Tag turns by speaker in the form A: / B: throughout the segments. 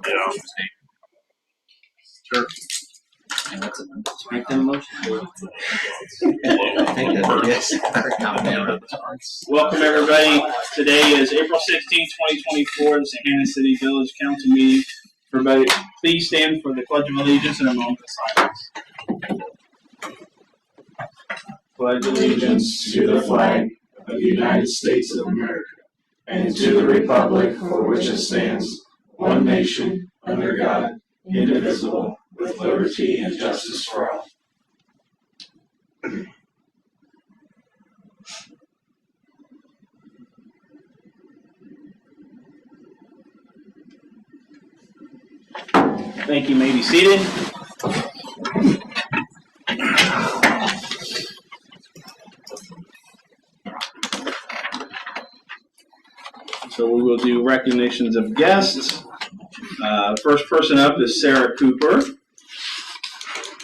A: Yeah. Sure.
B: Make that motion.
C: Welcome everybody. Today is April 16, 2024. This is the Hannah City Village Council meeting. Everybody, please stand for the Pledge of Allegiance and a moment of silence. Pledge
D: Allegiance to the flag of the United States of America and to the republic for which it stands, one nation, under God, indivisible, with liberty and justice for all.
C: Thank you. May be seated. So we will do recognitions of guests. First person up is Sarah Cooper.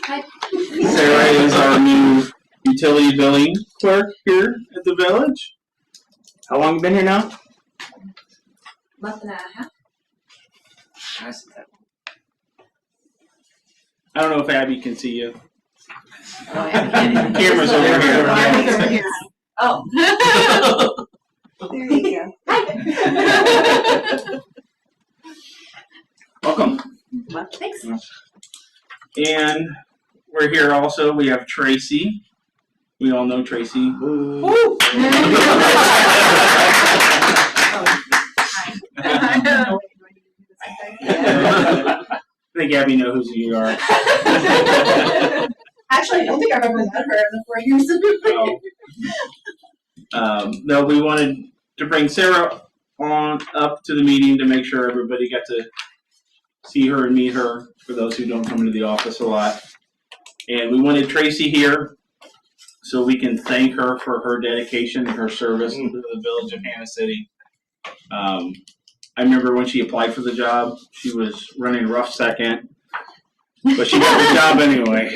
E: Hi.
C: Sarah is our new utility billing clerk here at the village.
B: How long you been here now?
E: Month and a half.
C: I don't know if Abby can see you.
E: Oh, yeah.
C: Camera's over here.
E: Oh. There you go. Hi.
C: Welcome.
E: Well, thanks.
C: And we're here also. We have Tracy. We all know Tracy.
E: Woo.
C: I think Abby knows who you are.
E: Actually, I don't think I've ever met her in the 4 years of
C: No, we wanted to bring Sarah on up to the meeting to make sure everybody got to see her and meet her, for those who don't come into the office a lot. And we wanted Tracy here so we can thank her for her dedication and her service to the village of Hannah City. I remember when she applied for the job, she was running rough second, but she got the job anyway.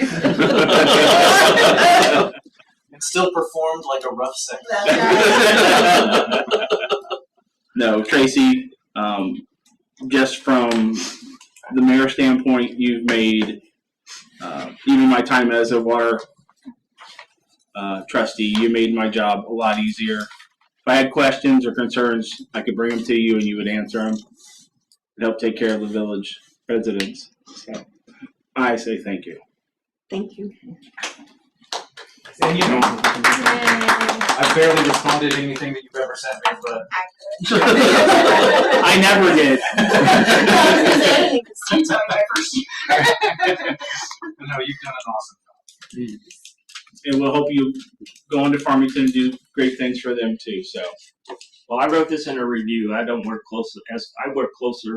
A: And still performed like a rough second.
C: No, Tracy, just from the mayor standpoint, you've made even my time as a water trustee, you made my job a lot easier. If I had questions or concerns, I could bring them to you and you would answer them. It helped take care of the village residents. So I say thank you.
E: Thank you.
A: And you know, I barely responded to anything that you've ever sent me, but
C: I never did.
A: no, you've done an awesome job.
C: And we'll hope you go into Farmington and do great things for them too. So,
B: Well, I wrote this in a review. I work closer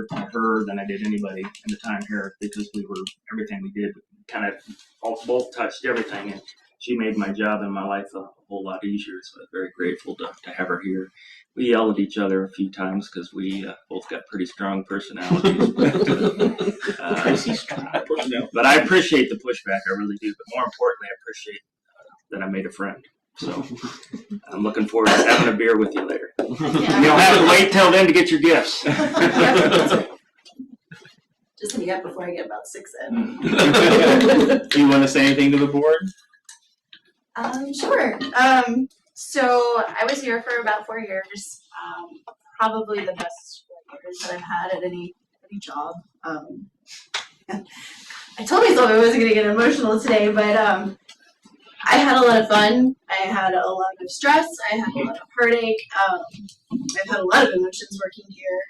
B: to her than I did anybody in the time here, because everything we did kind of both touched everything, and she made my job and my life a whole lot easier. So I'm very grateful to have her here. We yelled at each other a few times because we both got pretty strong personalities. But I appreciate the pushback, I really do. But more importantly, I appreciate that I made a friend. So I'm looking forward to having a beer with you later.
E: Yeah.
B: You don't have to wait till then to get your gifts.
E: Just hit me up before I get about 6 in.
C: Do you want to say anything to the board?
E: Sure. So I was here for about 4 years. Probably the best 4 years that I've had at any job. I told myself I wasn't going to get emotional today, but I had a lot of fun. I had a lot of stress. I had a lot of heartache. I've had a lot of emotions working here.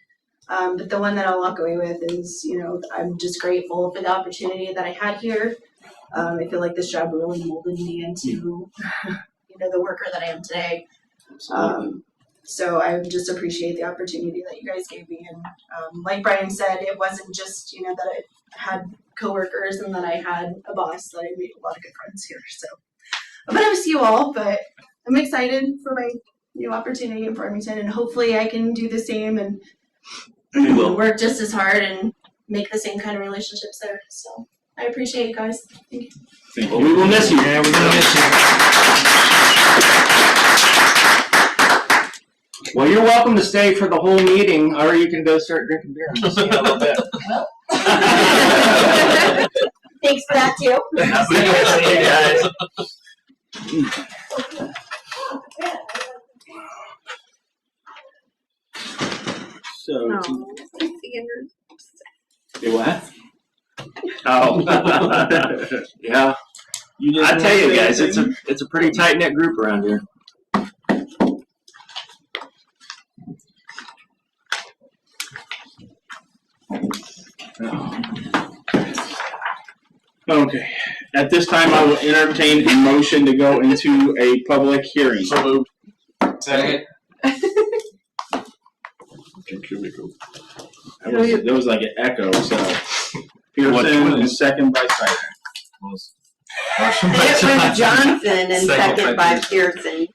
E: But the one that I'll walk away with is, I'm just grateful for the opportunity that I had here. I feel like this job really molded me into, the worker that I am today. So I just appreciate the opportunity that you guys gave me. And like Brian said, it wasn't just, that I had coworkers and that I had a boss, that I made a lot of good friends here. So I'm going to miss you all, but I'm excited for my new opportunity in Farmington, and hopefully I can do the same and work just as hard and make the same kind of relationships there. So I appreciate you guys. Thank you.
C: Well, we will miss you.
B: Yeah, we're gonna miss you. Well, you're welcome to stay for the whole meeting, or you can go start drinking beer and see you in a little bit.
E: thanks for that too.
B: See you guys.
C: So,
B: Do what? Oh, yeah. I tell you guys, it's a pretty tight knit group around here.
C: okay. At this time, I will entertain a motion to go into a public hearing.
D: So moved.
A: Second.
C: There was like an echo, so. Pearson, and second by Sider.
F: It was Johnson and second by Pearson.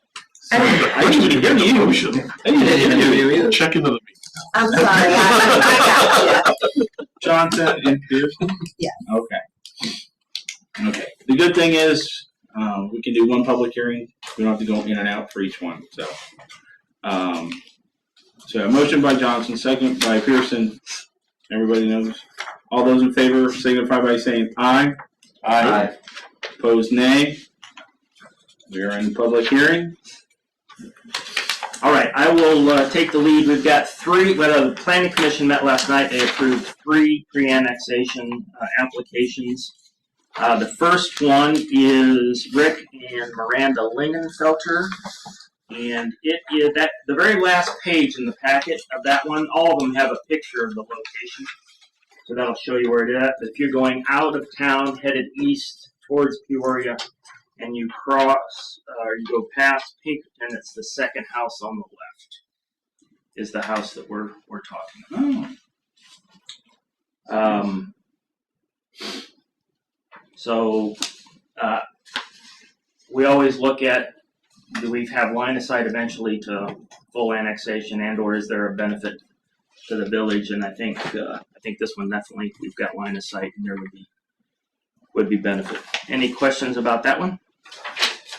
C: I didn't even hear you.
D: I didn't even hear you. Check into the meeting.
F: I'm sorry, I got you.
C: Johnson and Pearson?
F: Yeah.
C: Okay. Okay. The good thing is, we can do one public hearing. We don't have to go in and out for each one, so. So a motion by Johnson, second by Pearson. Everybody knows. All those in favor signify by saying aye.
A: Aye.
C: Opposed, nay. We are in public hearing.
B: All right, I will take the lead. We've got three. Well, the Planning Commission met last night. They approved 3 pre-annexation applications. The first one is Rick and Miranda Lingenfelter, and it is that the very last page in the packet of that one. All of them have a picture of the location, so that'll show you where it is. If you're going out of town, headed east towards Peoria, and you cross, or you go past Pinkerton, it's the second house on the left, is the house that we're talking about. So we always look at, do we have line of sight eventually to full annexation, and or is there a benefit to the village? And I think this one definitely, we've got line of sight, and there would be benefit. Any questions about that one?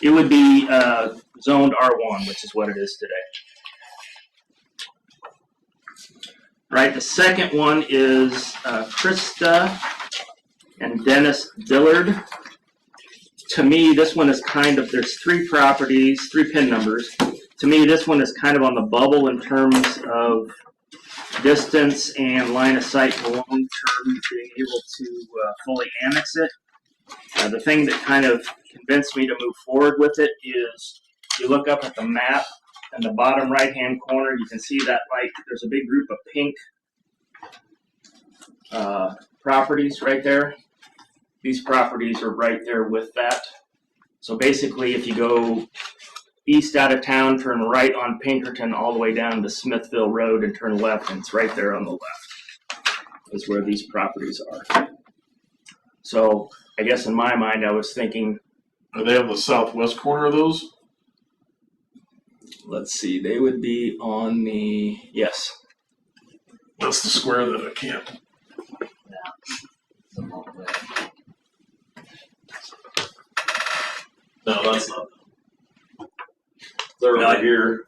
B: It would be zoned R1, which is what it is today. Right, the second one is Krista and Dennis Dillard. To me, this one is kind of, there's 3 properties, 3 PIN numbers. To me, this one is kind of on the bubble in terms of distance and line of sight to long-term being able to fully annex it. The thing that kind of convinced me to move forward with it is, if you look up at the map in the bottom right-hand corner, you can see that like there's a big group of pink properties right there. These properties are right there with that. So basically, if you go east out of town, turn right on Pinkerton all the way down to Smithville Road and turn left, and it's right there on the left is where these properties are. So I guess in my mind, I was thinking,
D: Are they on the southwest corner of those?
B: let's see, they would be on the, yes.
D: That's the square that I can't. No, that's not them. They're
B: Really?
D: right here.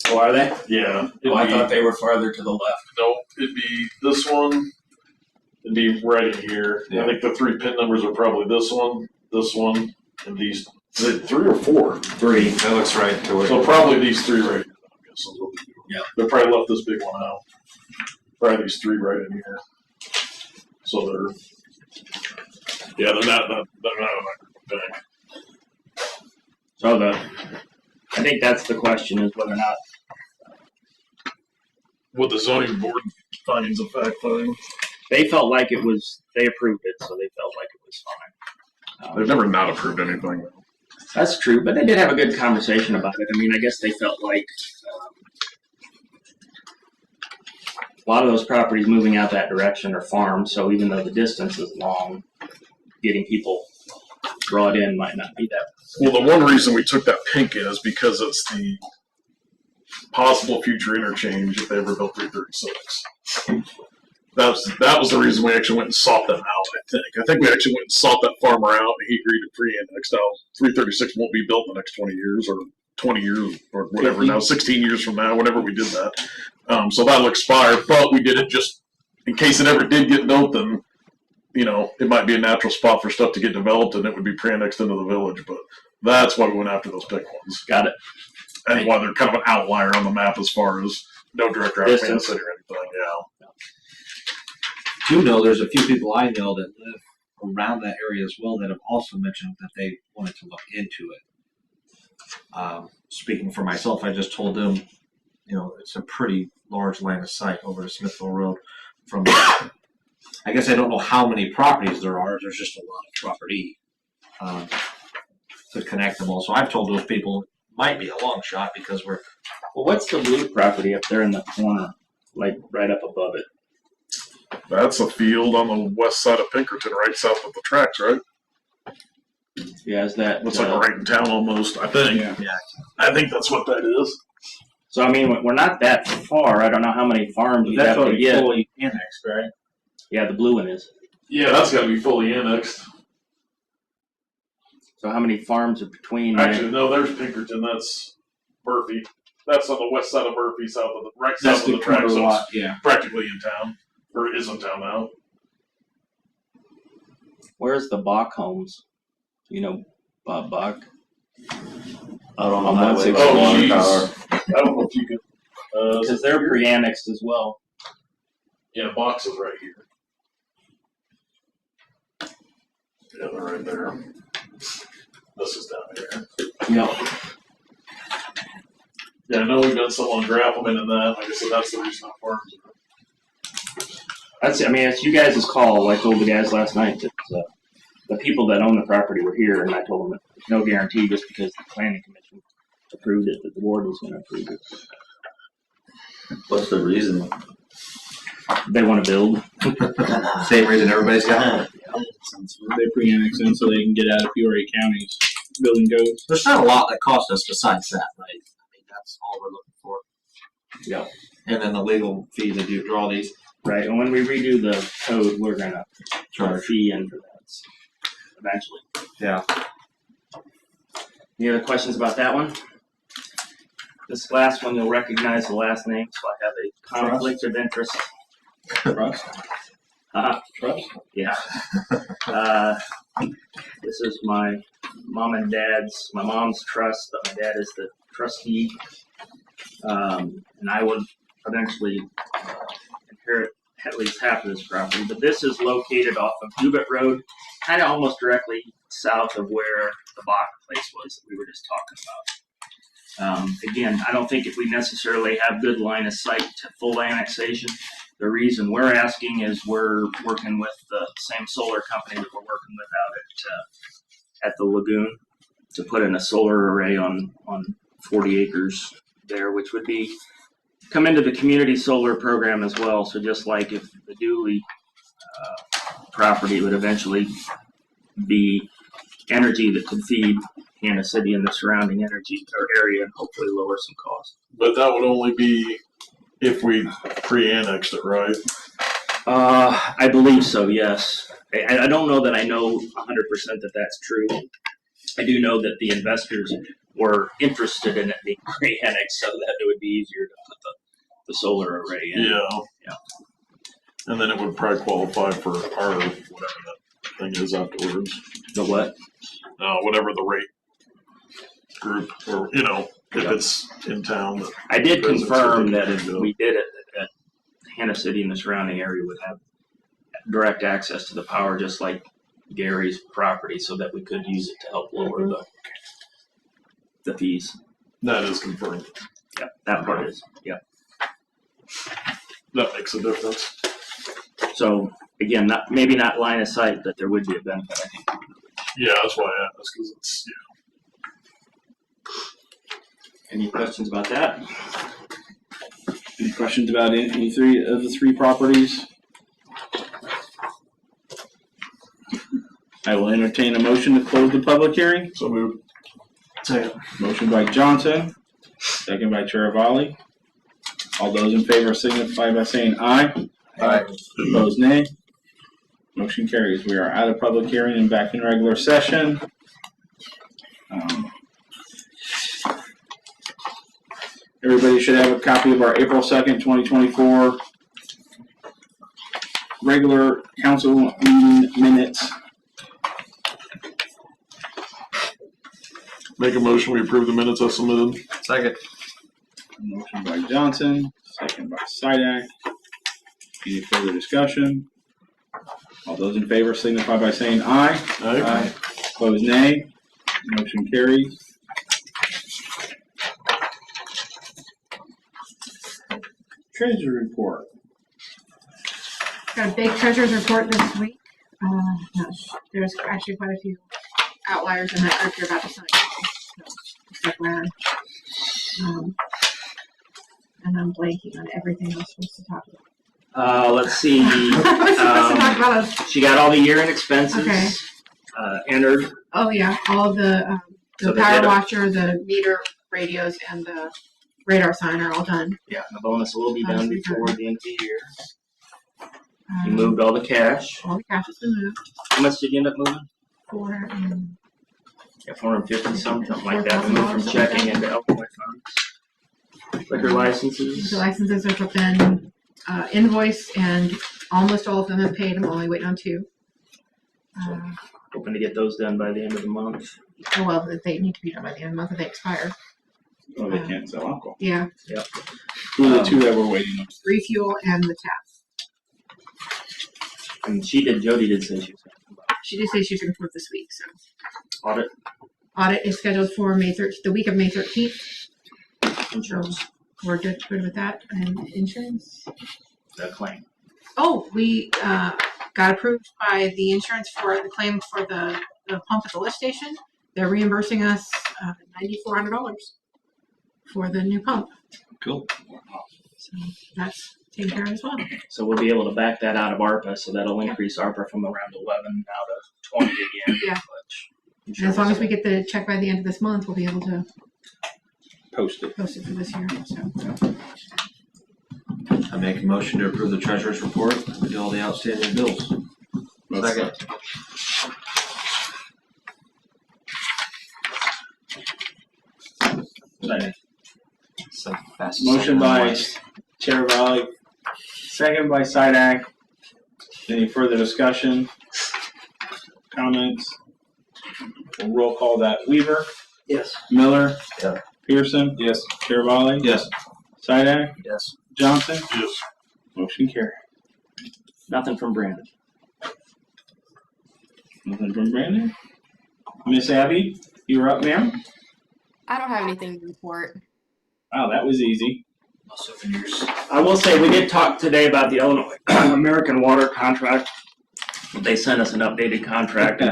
B: Oh, are they?
D: Yeah.
B: Oh, I thought they were farther to the left.
D: No, it'd be this one. It'd be right in here.
A: Yeah.
D: I think the 3 PIN numbers are probably this one, and these. Is it 3 or 4?
A: 3. That looks right to it.
D: So probably these 3 right here. I guess is what they do.
B: Yeah.
D: They probably left this big one out. Probably these 3 right in here. So they're. Yeah, they're not on that big.
B: So I think that's the question, is whether or not.
D: What the zoning board findings of fact thing.
B: They felt like it was, they approved it, so they felt like it was fine.
D: They've never not approved anything.
B: That's true, but they did have a good conversation about it. I mean, I guess they felt like a lot of those properties moving out that direction are farms, so even though the distance is long, getting people brought in might not be that.
D: Well, the one reason we took that pink is because it's the possible future interchange if they ever built 336. That was the reason we actually went and sought them out, I think we actually went and sought that farmer out, and he agreed to pre-annex. Now, 336 won't be built in the next 20 years, or 20 years, or whatever, now 16 years from now, whenever we did that. So that'll expire, but we did it just in case it ever did get built, then you know, it might be a natural spot for stuff to get developed and it would be pre-annexed into the village, but that's why we went after those big ones.
B: Got it.
D: And why they're kind of an outlier on the map as far as no direct route to Kansas
B: Distance.
D: City or anything, yeah.
G: do know there's a few people I know that live around that area as well that have also mentioned that they wanted to look into it. Speaking for myself, I just told them, you know, it's a pretty large line of sight over to Smithville Road. From, I guess I don't know how many properties there are. There's just a lot of property to connect them all. So I've told those people it might be a long shot because we're.
B: Well, what's the blue property up there in the corner, like right up above it?
D: That's a field on the west side of Pinkerton, right south of the tracks, right?
B: Yeah, is that?
D: Looks like right in town almost, I think.
C: Yeah.
D: I think that's what that is.
B: So I mean, we're not that far. I don't know how many farms we
C: That's
B: have to
C: already
B: get.
C: fully annexed, right?
B: Yeah, the blue one is.
D: Yeah, that's gotta be fully annexed.
B: So how many farms are between?
D: Actually, no, there's Pinkerton, that's Murphy. That's on the west side of Murphy, south of the, right
C: That's
D: south of
C: the
D: the tracks,
C: corner
D: so
C: lot,
D: it's
C: yeah.
D: practically in town, or is in town now.
B: Where's the Bach homes? You know, Bob Bach.
G: Out on
C: On
G: the highway.
C: 161
D: Oh, geez.
C: tower.
D: I don't know if you can,
B: Because they're pre-annexed as well.
D: yeah, box is right here. Yeah, they're right there. This is down here.
B: Yep.
D: Yeah, I know we've done some on Grappleman and that, like I said, that's the reason I'm farms.
B: That's. I mean, it's you guys' call. I told the guys last night that the people that own the property were here, and I told them that no guarantee just because the planning commission approved it that the board was going to approve it.
G: What's the reason?
B: They want to build.
G: Same reason everybody's got.
C: They pre-annex in so they can get out of Peoria County's building codes.
G: There's not a lot that cost us besides that, right? I mean, that's all we're looking for.
B: Yeah.
G: And then the legal fee to draw these.
B: Right, and when we redo the code, we're going to charge a fee in for that eventually.
G: Yeah.
B: Any other questions about that one? This last one, you'll recognize the last name, so I have a conflict of interest.
C: Trust?
B: Trust? Yeah. This is my mom and dad's, my mom's trust, but my dad is the trustee. And I would eventually inherit at least half of this property, but this is located off of Dubit Road, kind of almost directly south of where the Bach place was that we were just talking about. Again, I don't think if we necessarily have good line of sight to full annexation. The reason we're asking is we're working with the same solar company that we're working with out at the lagoon to put in a solar array on 40 acres there, which would be come into the community solar program as well. So just like if the Dooley property would eventually be energy that could feed Kansas City and the surrounding energy or area and hopefully lower some costs.
D: But that would only be if we pre-annexed it, right?
B: I believe so, yes. I don't know that I know 100% that that's true. I do know that the investors were interested in it being pre-annexed so that it would be easier to put the solar array in.
D: Yeah. And then it would probably qualify for our, whatever that thing is afterwards.
B: The what?
D: Whatever the rate group, or, you know, if it's in town.
B: I did confirm that if
D: Yeah.
B: we did it, that Kansas City and the surrounding area would have direct access to the power, just like Gary's property, so that we could use it to help lower the fees.
D: That is confirmed.
B: Yep, that part is. Yep.
D: That makes a difference.
B: So again, maybe not line of sight, but there would be a benefit, I think.
D: Yeah, that's why I asked, because it's,
B: Any questions about that?
C: Any questions about any three of the three properties? I will entertain a motion to close the public hearing.
D: So moved.
C: Motion by Johnson, second by Chiravali. All those in favor signify by saying aye.
G: Aye.
C: Opposed, nay. Motion carries. We are out of public hearing and back in regular session. Everybody should have a copy of our April 2nd, 2024 regular council meeting minutes.
D: Make a motion, we approve the minutes as submitted.
G: Second.
C: Motion by Johnson, second by Sidak. Any further discussion? All those in favor signify by saying aye.
D: Aye.
C: Opposed, nay. Motion carries. Treasury report.
H: Got a big treasurer's report this week. There's actually quite a few outliers in that group you're about to sign. So, FYI. And I'm blanking on everything I was supposed to talk about.
B: Let's see.
H: I was supposed to talk about
B: She got all the year-end expenses
H: Okay.
B: Entered.
H: Oh yeah, all the
B: So the
H: power
B: data-
H: washer, the meter radios, and the radar sign are all done.
B: Yeah, the bonus will be done
H: Bonus will be
B: before
H: done.
B: the end of the year. You moved all the cash.
H: All the cash has been moved.
B: How much did you end up moving? Yeah, 450 something like that. We moved from checking into Illinois funds. Liquor licenses.
H: The licenses are been invoiced, and almost all of them have paid. I'm only waiting on 2.
B: Hoping to get those done by the end of the month.
H: Well, they need to be done by the end of the month if they expire.
C: Oh, they can't sell alcohol.
H: Yeah,
C: Who are the two that we're waiting on?
H: refuel and the tap.
B: And Jody did say she was going to come by.
H: She did say she was going to come up this week, so
B: Audit
H: audit is scheduled for the week of May 13th.
B: insurance,
H: We're good with that. And insurance.
B: the claim.
H: Oh, we got approved by the insurance for the claim for the pump at the lift station. They're reimbursing us $9,400 for the new pump.
G: Cool.
H: So that's taken care of as well.
B: So we'll be able to back that out of ARPA, so that'll increase ARPA from around 11 now to 20 again.
H: Yeah.
B: Which
H: And as long as we get the check by the end of this month, we'll be able to
C: Post it.
H: post it for this year. So
G: I make a motion to approve the treasurer's report with all the outstanding bills. Second.
C: Second.
G: So fast.
C: Motion by Chair Valley, second by Sidak. Any further discussion? Comments? We'll roll call that. Weaver,
B: Yes.
C: Miller,
G: Yeah.
C: Pearson,
D: Yes.
C: Chair Valley,
G: Yes.
C: Sidak,
G: Yes.
C: Johnson.
D: Yes.
C: Motion carried.
B: Nothing from Brandon.
C: Nothing from Brandon. Miss Abby, you're up, ma'am.
I: I don't have anything to report.
C: Wow, that was easy.
G: Souvenirs.
B: I will say, we did talk today about the Illinois American Water contract. They sent us an updated contract.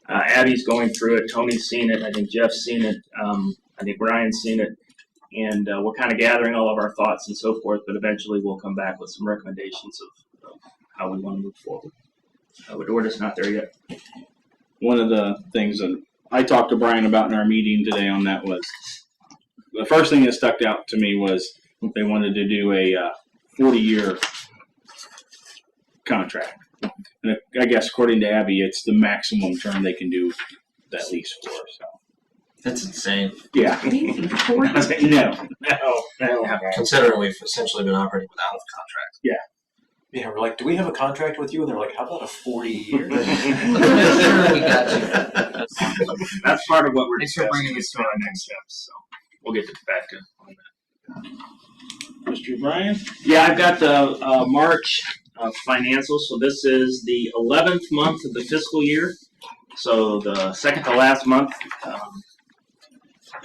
B: Abby's going through it. Tony's seen it. I think Jeff's seen it. I think Brian's seen it. And we're kind of gathering all of our thoughts and so forth, but eventually we'll come back with some recommendations of how we want to move forward. But we're just not there yet.
C: One of the things that I talked to Brian about in our meeting today on that was, the first thing that stuck out to me was they wanted to do a 40-year contract. And I guess according to Abby, it's the maximum term they can do that lease for. So
G: That's insane.
C: yeah, no.
G: Considering we've essentially been operating without a contract.
A: Yeah, we're like, do we have a contract with you? And they're like, how about a 40-year?
G: We got you.
B: That's part of what we're
G: Thanks for
B: discussing
G: bringing
B: is
G: this
B: to our next steps. So we'll get back to on that.
C: Mr. Brian,
B: Yeah, I've got the March financials. So this is the 11th month of the fiscal year. So the second to last month.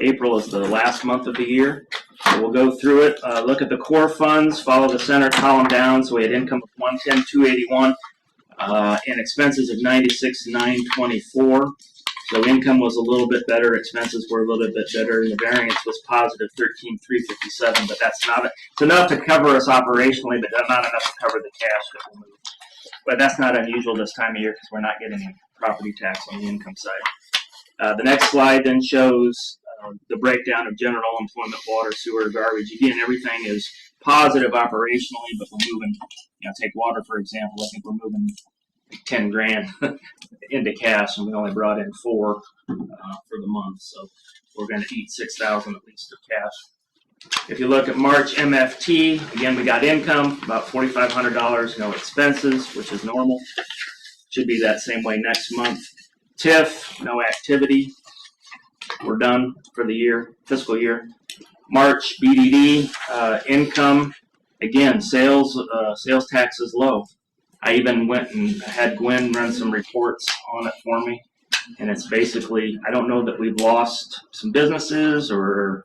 B: April is the last month of the year. So we'll go through it, look at the core funds, follow the center column down. So we had income of 110,281 and expenses of 96,924. So income was a little bit better, expenses were a little bit better, and the variance was positive 13,357. But that's not it's enough to cover us operationally, but not enough to cover the cash that we move. But that's not unusual this time of year because we're not getting any property tax on the income side. The next slide then shows the breakdown of general employment, water, sewer, garbage. Again, everything is positive operationally, but we're moving, take water, for example. I think we're moving 10 grand into cash, and we only brought in 4 for the month. So we're going to eat 6,000 at least of cash If you look at March MFT, again, we got income, about $4,500, no expenses, which is normal. Should be that same way next month. TIF, no activity. We're done for the year, fiscal year. March BDD, income, again, sales tax is low. I even went and had Gwen run some reports on it for me. And it's basically, I don't know that we've lost some businesses or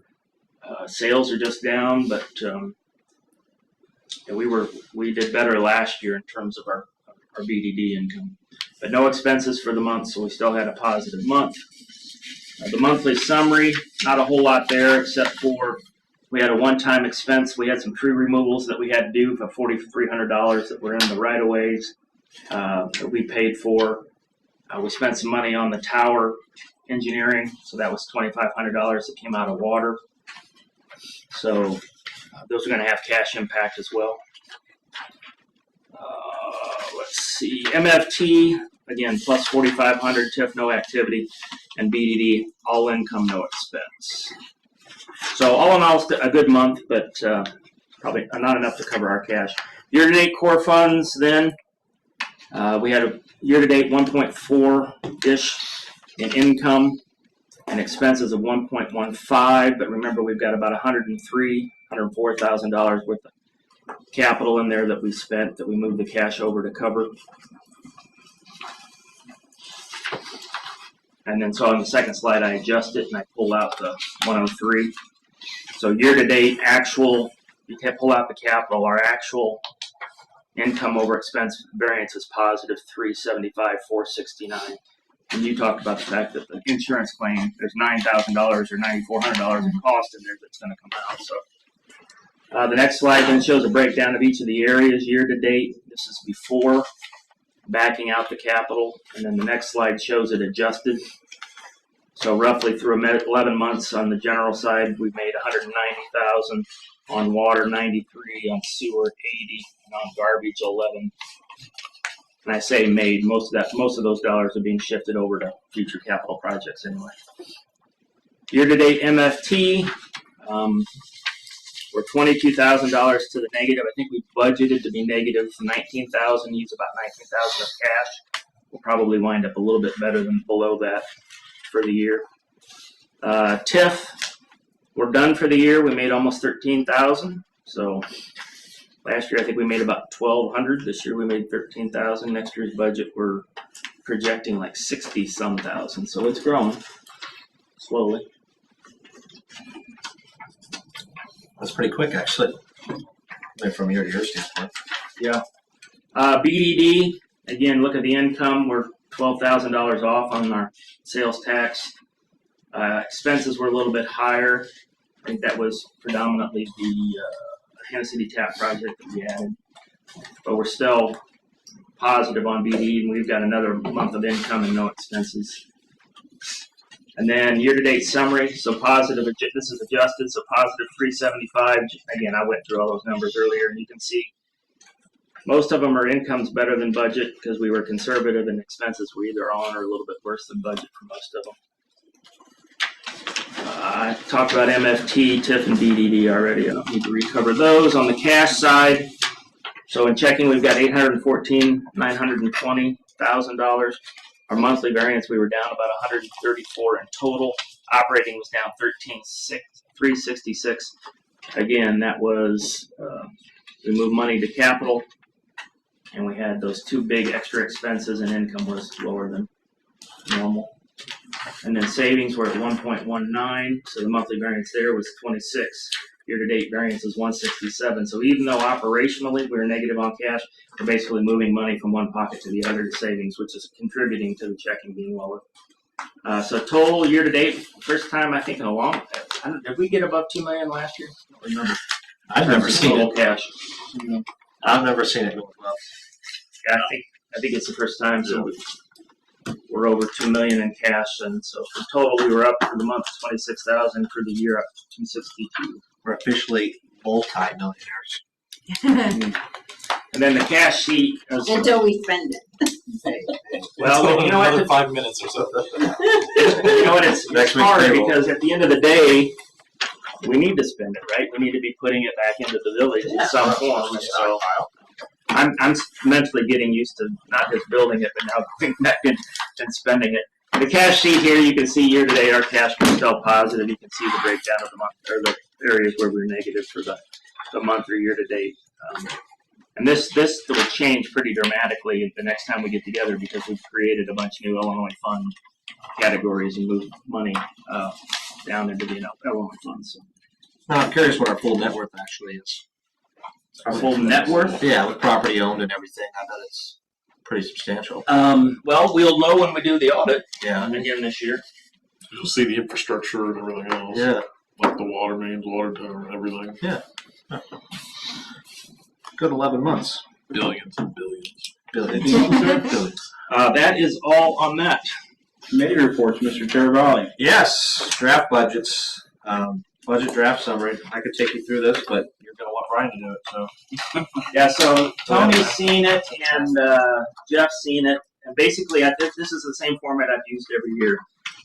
B: sales are just down, but we did better last year in terms of our BDD income. But no expenses for the month, so we still had a positive month. The monthly summary, not a whole lot there except for we had a one-time expense. We had some tree removals that we had to do for $4,300 that were in the right-of-ways that we paid for. We spent some money on the tower engineering, so that was $2,500 that came out of water. So those are going to have cash impact as well. Let's see, MFT, again, plus 4,500, TIF, no activity, and BDD, all income, no expense. So all in all, a good month, but probably not enough to cover our cash. Year-to-date core funds, then, we had a year-to-date 1.4-ish in income and expenses of 1.15, but remember we've got about $104,000 worth of capital in there that we spent, that we moved the cash over to cover. And then so on the second slide I adjust it and I pull out the 103. So year-to-date actual, you can pull out the capital, our actual income over expense variance is positive 375, 469. And you talked about the fact that the insurance claim, there's $9,000 or $9,400 in cost in there that's going to come out. So the next slide then shows a breakdown of each of the areas year to date. This is before backing out the capital, and then the next slide shows it adjusted. So roughly through 11 months on the general side, we've made $190,000 on water, 93 on sewer, 80, and on garbage, 11. And I say made, most of those dollars are being shifted over to future capital projects anyway. Year-to-date MFT, we're $22,000 to the negative. I think we budgeted to be negative for $19,000, use about $19,000 of cash. We'll probably wind up a little bit better than below that for the year. TIF, we're done for the year. We made almost $13,000. So last year I think we made about $1,200. This year we made $13,000. Next year's budget we're projecting like 60-some thousand. So it's growing slowly.
G: That's pretty quick, actually, from year to year standpoint.
B: Yeah. BDD, again, look at the income. We're $12,000 off on our sales tax. Expenses were a little bit higher. I think that was predominantly the Hennessy Tap project that we added. But we're still positive on BD, and we've got another month of income and no expenses. And then year-to-date summary, so positive, this is adjusted, so positive 375. Again, I went through all those numbers earlier, and you can see most of them are incomes better than budget because we were conservative, and expenses were either on or a little bit worse than budget for most of them. I talked about MFT, TIF, and BDD already. I don't need to recover those. On the cash side, so in checking, we've got $814,920,000. Our monthly variance, we were down about 134 in total. Operating was down 366. Again, that was we moved money to capital, and we had those two big extra expenses, and income was lower than normal. And then savings were at 1.19, so the monthly variance there was 26. Year-to-date variance is 167. So even though operationally we were negative on cash, we're basically moving money from one pocket to the other to savings, which is contributing to the checking being lower. So total year-to-date, first time I think in a long time. Did we get above $2 million last year? I don't remember.
G: I've never seen it.
B: Cash.
G: I've never seen it go well.
B: Yeah, I think it's the first time. So we're over $2 million in cash, and so for total we were up for the month 26,000, for the year up 262.
G: We're officially multi-millionaires.
B: And then the cash sheet.
F: Until we spend it.
B: Well, you know what?
A: Another 5 minutes or so.
B: You know what? It's hard because at the end of the day, we need to spend it, right? We need to be putting it back into the village in some form. And so I'm mentally getting used to not just building it, but now going back and spending it. The cash sheet here, you can see year to date, our cash was still positive. You can see the breakdown of the month, or the areas where we're negative for the month or year to date. And this will change pretty dramatically the next time we get together because we've created a bunch of new Illinois fund categories and moved money down into the Illinois funds. So.
G: Now, I'm curious what our full net worth actually is.
B: Our full net worth?
G: Yeah, with property owned and everything. I bet it's pretty substantial.
B: Well, we'll know when we do the audit.
G: Yeah.
B: Again this year.
D: You'll see the infrastructure and everything else.
G: Yeah.
D: Like the water mains, water tower, everything.
G: Yeah. Good 11 months.
D: Billions and billions.
G: Billions. Billions.
B: That is all on that.
C: Committee reports, Mr. Terravali.
G: Yes, draft budgets. Budget draft summary. I could take you through this, but you're going to want Brian to do it. So.
B: Yeah, so Tony's seen it and Jeff's seen it. And basically, this is the same format I've used every year.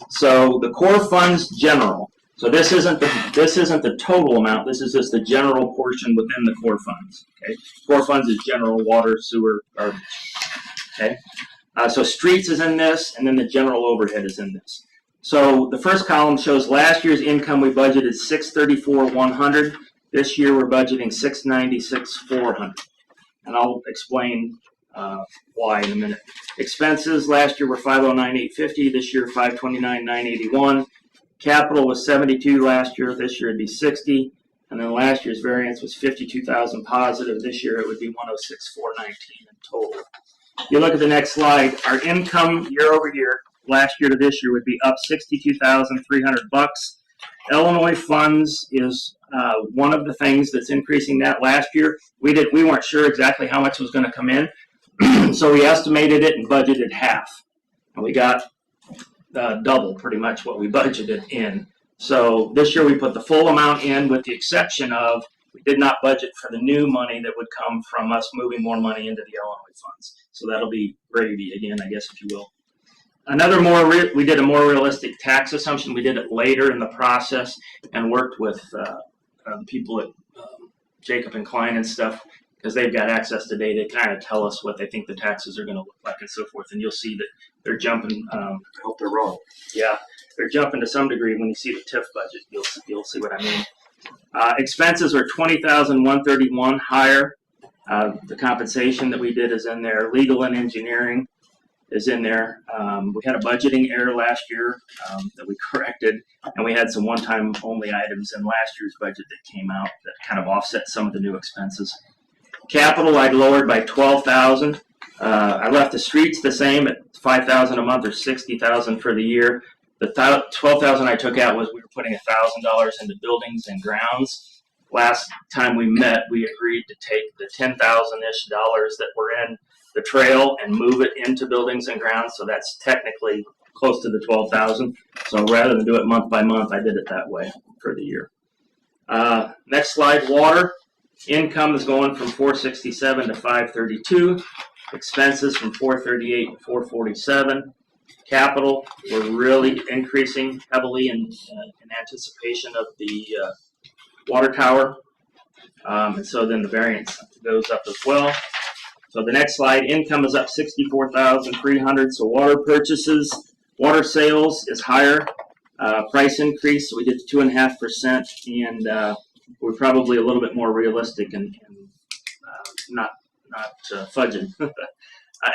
B: So the core funds general. So this isn't the total amount. This is just the general portion within the core funds. Okay, core funds is general water, sewer, garbage. Okay, so streets is in this, and then the general overhead is in this. So the first column shows last year's income. We budgeted $634,100. This year we're budgeting $696,400, and I'll explain why in a minute. Expenses last year were $509,850. This year $529,981. Capital was 72 last year. This year it'd be 60, and then last year's variance was 52,000 positive. This year it would be 106,419 in total. If you look at the next slide, our income year over year, last year to this year, would be up $62,300. Illinois funds is one of the things that's increasing that. Last year we weren't sure exactly how much was going to come in, so we estimated it and budgeted half, and we got double pretty much what we budgeted in. So this year we put the full amount in, with the exception of we did not budget for the new money that would come from us moving more money into the Illinois funds. So that'll be gravy again, I guess, if you will. We did a more realistic tax assumption. We did it later in the process and worked with people at Jacob and Klein and stuff, because they've got access to data to kind of tell us what they think the taxes are going to look like and so forth. And you'll see that they're jumping. I
G: hope they're wrong.
B: Yeah, they're jumping to some degree when you see the TIF budget. You'll see what I mean. Expenses are $20,131 higher. The compensation that we did is in there. Legal and engineering is in there. We had a budgeting error last year that we corrected, and we had some one-time only items in last year's budget that came out that kind of offset some of the new expenses. Capital I'd lowered by $12,000. I left the streets the same at $5,000 a month, or $60,000 for the year. The $12,000 I took out was we were putting $1,000 into buildings and grounds. Last time we met, we agreed to take the $10,000-ish that were in the trail and move it into buildings and grounds. So that's technically close to the $12,000. So rather than do it month by month, I did it that way for the year. Next slide, water. Income is going from $467 to $532. Expenses from $438 to $447. Capital, we're really increasing heavily in anticipation of the water tower. And so then the variance goes up as well. So the next slide, income is up $64,300. So water purchases, water sales is higher. Price increase, so we did 2.5%, and we're probably a little bit more realistic and not fudging.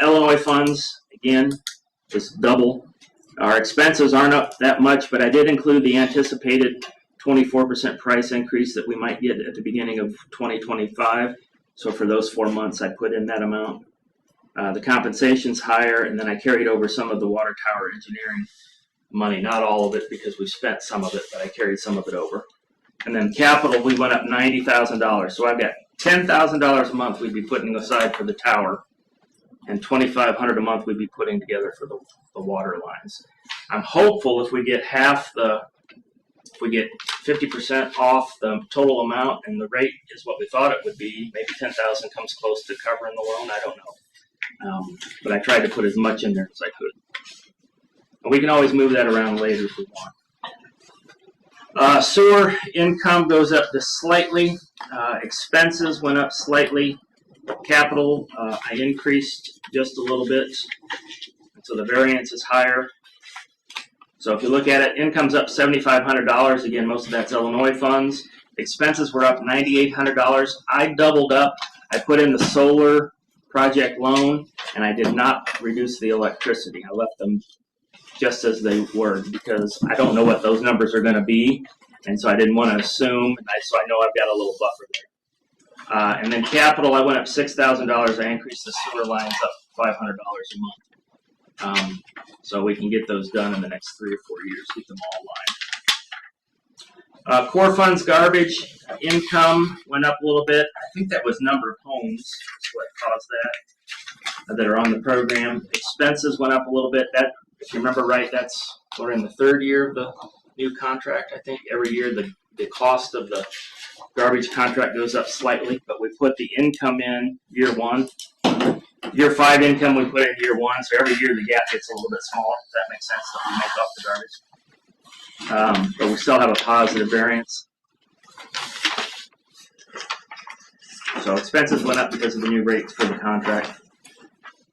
B: Illinois funds, again, is double. Our expenses aren't up that much, but I did include the anticipated 24% price increase that we might get at the beginning of 2025. So for those 4 months, I put in that amount. The compensation's higher, and then I carried over some of the water tower engineering money, not all of it because we spent some of it, but I carried some of it over. And then capital, we went up $90,000. So I've got $10,000 a month we'd be putting aside for the tower, and $2,500 a month we'd be putting together for the water lines. I'm hopeful if we get 50% off the total amount, and the rate is what we thought it would be, maybe $10,000 comes close to covering the loan. I don't know. But I tried to put as much in there as I could. And we can always move that around later if we want. Sewer income goes up just slightly. Expenses went up slightly. Capital, I increased just a little bit. So the variance is higher. So if you look at it, income's up $7,500. Again, most of that's Illinois funds. Expenses were up $9,800. I doubled up. I put in the solar project loan, and I did not reduce the electricity. I left them just as they were because I don't know what those numbers are going to be, and so I didn't want to assume. So I know I've got a little buffer there. And then capital, I went up $6,000. I increased the sewer lines up $500 a month. So we can get those done in the next 3 or 4 years, get them all lined. Core funds garbage income went up a little bit. I think that was number of homes is what caused that are on the program. Expenses went up a little bit. That, if you remember right, we're in the 3rd year of the new contract. I think every year the cost of the garbage contract goes up slightly, but we put the income in year 1. Year 5 income we put in year 1, so every year the gap gets a little bit smaller, if that makes sense, that we make off the garbage. But we still have a positive variance. So expenses went up because of the new rates for the contract.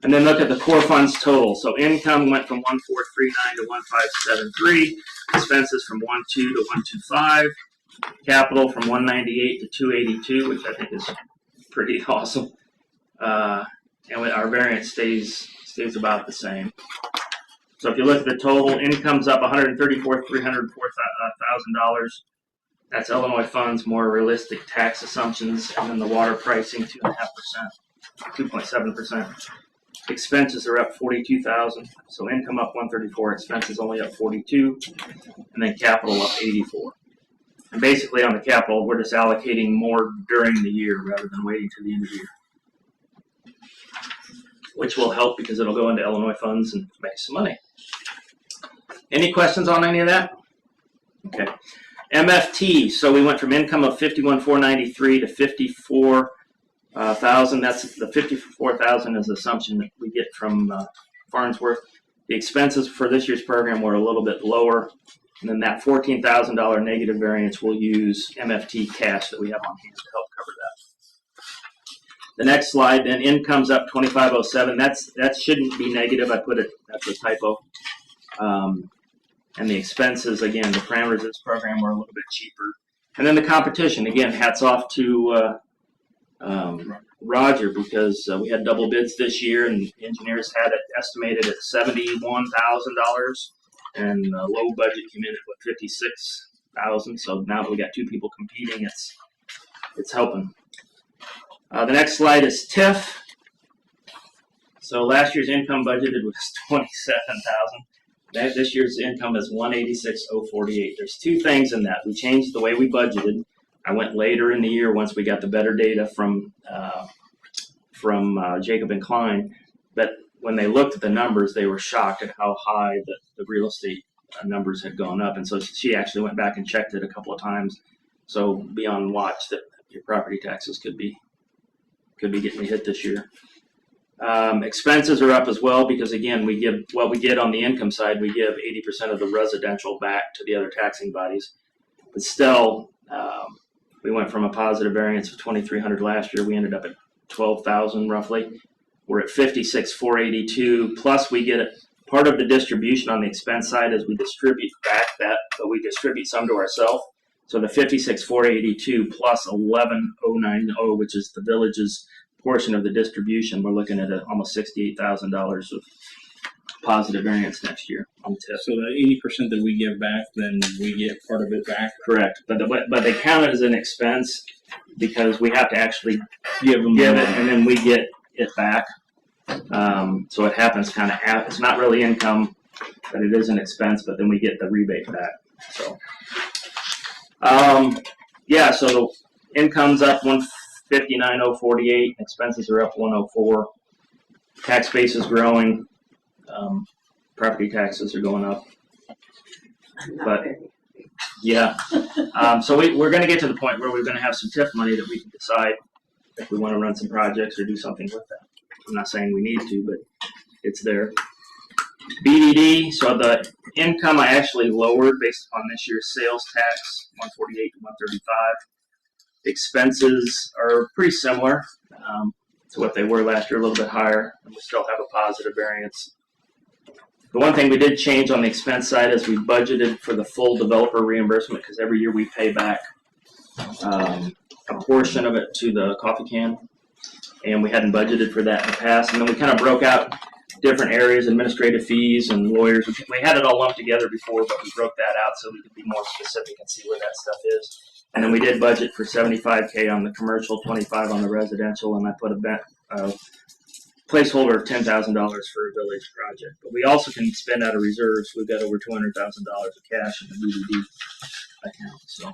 B: And then look at the core funds total. So income went from 1,439 to 1,573. Expenses from 1,2 to 1,25. Capital from 198 to 282, which I think is pretty awesome. And our variance stays about the same. So if you look at the total, income's up $134,304,000. That's Illinois funds, more realistic tax assumptions, and then the water pricing 2.7%. Expenses are up $42,000. So income up $134,000, expenses only up $42,000, and then capital up $84,000. And basically on the capital, we're just allocating more during the year rather than waiting to the end of the year, which will help because it'll go into Illinois funds and make some money. Any questions on any of that? Okay. MFT, so we went from income of $51,493 to $54,000. That's the $54,000 is the assumption that we get from Farnsworth. The expenses for this year's program were a little bit lower, and then that $14,000 negative variance will use MFT cash that we have on hand to help cover that. The next slide, then income's up $2,507. That shouldn't be negative. I put it, that's a typo. And the expenses, again, the parameters of this program were a little bit cheaper. And then the competition, again, hats off to Roger because we had double bids this year, and engineers had it estimated at $71,000, and low budget came in at $56,000. So now that we got 2 people competing, it's helping. The next slide is TIF. So last year's income budgeted was $27,000. This year's income is $186,048. There's 2 things in that. We changed the way we budgeted. I went later in the year once we got the better data from Jacob and Klein. But when they looked at the numbers, they were shocked at how high the real estate numbers had gone up. And so she actually went back and checked it a couple of times. So be on watch that your property taxes could be getting hit this year. Expenses are up as well because, again, we give what we get on the income side, we give 80% of the residential back to the other taxing bodies. But still, we went from a positive variance of $2,300 last year. We ended up at $12,000 roughly. We're at $56,482. Plus, we get part of the distribution on the expense side is we distribute back that, but we distribute some to ourselves. So the $56,482 plus $11,090, which is the village's portion of the distribution, we're looking at almost $68,000 of positive variance next year on TIF.
C: So the 80% that we give back, then we get part of it back?
B: Correct. But they count it as an expense because we have to actually give it, and then we get it back. So it happens kind of, it's not really income, but it is an expense, but then we get the rebate back. So, yeah, so income's up $159,048, expenses are up $104. Tax base is growing. Property taxes are going up. But yeah, so we're going to get to the point where we're going to have some TIF money that we can decide if we want to run some projects or do something with that. I'm not saying we need to, but it's there. BDD, so the income I actually lowered based upon this year's sales tax, 148 to 135. Expenses are pretty similar to what they were last year, a little bit higher, and we still have a positive variance. The one thing we did change on the expense side is we budgeted for the full developer reimbursement because every year we pay back a portion of it to the coffee can, and we hadn't budgeted for that in the past. And then we kind of broke out different areas, administrative fees and lawyers. We had it all lumped together before, but we broke that out so we could be more specific and see where that stuff is. And then we did budget for $75K on the commercial, $25 on the residential, and I put a placeholder of $10,000 for a village project. But we also can spend out of reserves. We've got over $200,000 of cash in the BDD account. So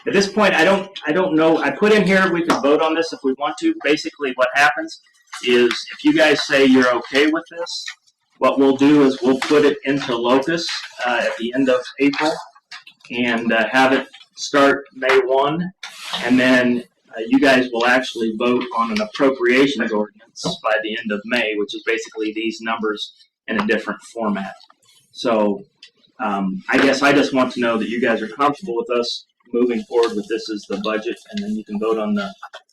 B: at this point, I don't know. I put in here we can vote on this if we want to. Basically, what happens is if you guys say you're okay with this, what we'll do is we'll put it into Locus at the end of April and have it start May 1, and then you guys will actually vote on an appropriations ordinance by the end of May, which is basically these numbers in a different format. So I guess I just want to know that you guys are comfortable with us moving forward with this as the budget, and then you can vote on the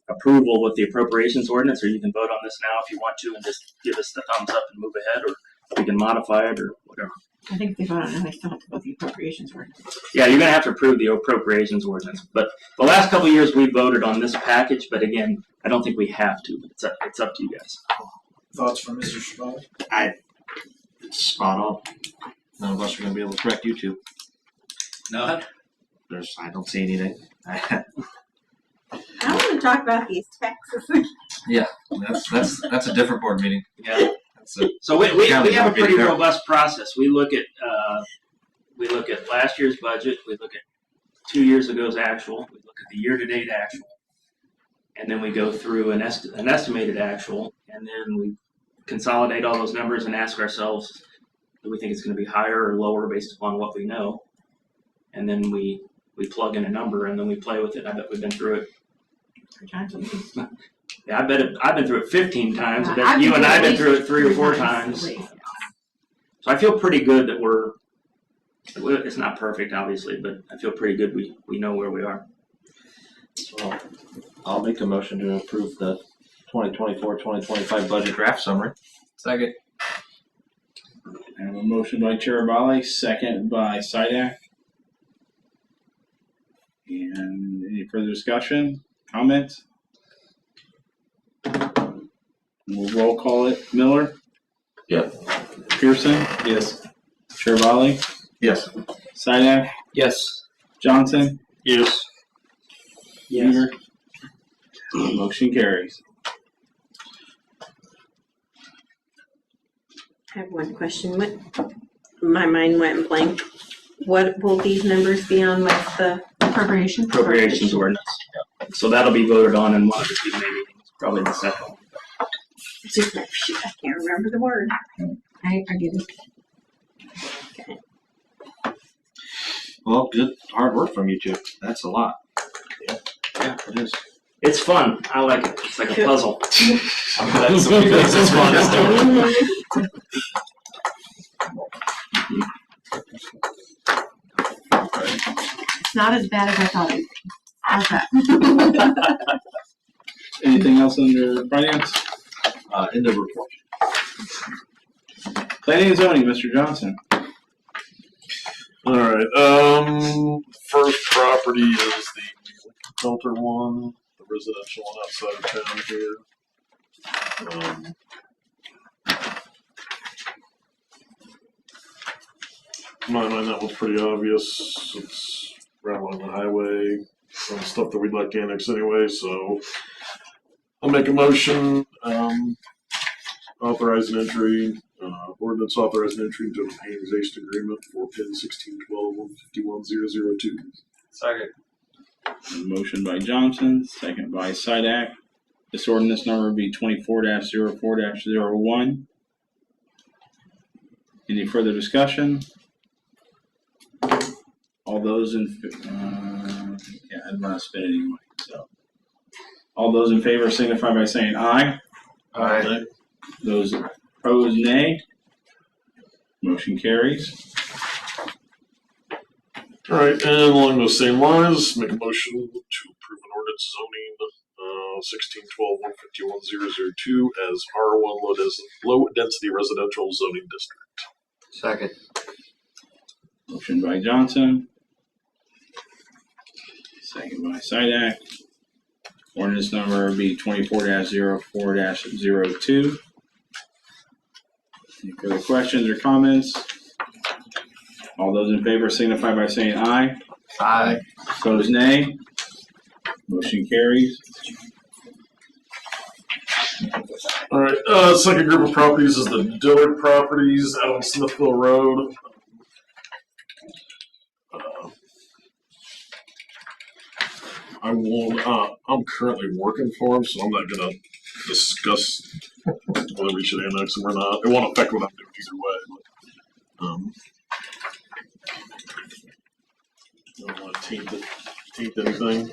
B: approval with the appropriations ordinance, or you can vote on this now if you want to and just give us the thumbs up and move ahead, or we can modify it or whatever.
H: I think if they vote on it, they still have to vote the appropriations ordinance.
B: Yeah, you're gonna have to approve the appropriations ordinance. But the last couple of years we voted on this package, but again, I don't think we have to. It's up to you guys.
A: Thoughts from Mr. Chabot?
G: It's spot on. None of us are gonna be able to correct you two.
A: No.
G: I don't see anything.
F: I want to talk about these taxes.
G: Yeah, that's a different board meeting.
B: Yeah. So we have a pretty robust process. We look at last year's budget. We look at 2 years ago's actual. We look at the year-to-date actual, and then we go through an estimated actual, and then we consolidate all those numbers and ask ourselves, do we think it's going to be higher or lower based upon what we know? And then we plug in a number, and then we play with it. I bet we've been through it. Yeah, I bet I've been through it 15 times. I bet you and I have been through it 3 or 4 times. So I feel pretty good that it's not perfect, obviously, but I feel pretty good we know where we are.
G: So I'll make a motion to approve the 2024-2025 budget draft summary.
A: Second.
C: I have a motion by Chair Bali, second by Sidak. And any further discussion, comments? We'll roll call it. Miller?
G: Yeah.
C: Pearson?
A: Yes.
C: Chair Bali?
G: Yes.
C: Sidak?
A: Yes.
C: Johnson?
B: Yes.
C: Weaver? Motion carries.
F: I have one question. My mind went blank. What will these numbers be on with the
B: Appropriations ordinance. Yeah. So that'll be voted on in one of the 2 May meetings, probably the second one.
F: Shoot, I can't remember the word.
H: I get it.
F: Okay.
G: Well, good hard work from you two. That's a lot. Yeah, it is.
B: It's fun. I like it. It's like a puzzle.
A: I'm glad somebody thinks it's fun.
H: It's not as bad as I thought it would be. How's that?
C: Anything else under finance?
G: In the report.
C: Planning and zoning, Mr. Johnson.
D: All right. First property is the filter one, the residential one outside of town here. In my mind, that was pretty obvious. It's right along the highway, some stuff that we'd like to annex anyway. So I'll make a motion, authorize an entry. Ordinance authorizing entry into a annexation agreement for PIN 1612-151-002.
A: Second.
C: Motion by Johnson, second by Sidak. This ordinance number would be 24-04-01. Any further discussion? All those in, yeah, I didn't want to spend any money, so. All those in favor signify by saying aye.
A: Aye.
C: Those opposed, nay. Motion carries.
J: All right, and along those same lines, make a motion to approve an ordinance zoning 1612-151-002 as R1 low density residential zoning district.
G: Second.
C: Motion by Johnson. Second by Sidak. Ordinance number be 24-04-02. Any further questions or comments? All those in favor signify by saying aye.
G: Aye.
C: Opposed, nay. Motion carries.
J: All right, second group of properties is the Dillard properties out on Smithville Road. I'm currently working for them, so I'm not gonna discuss whether we should annex them or not. It won't affect what I'm doing either way. But, I don't want to taint anything.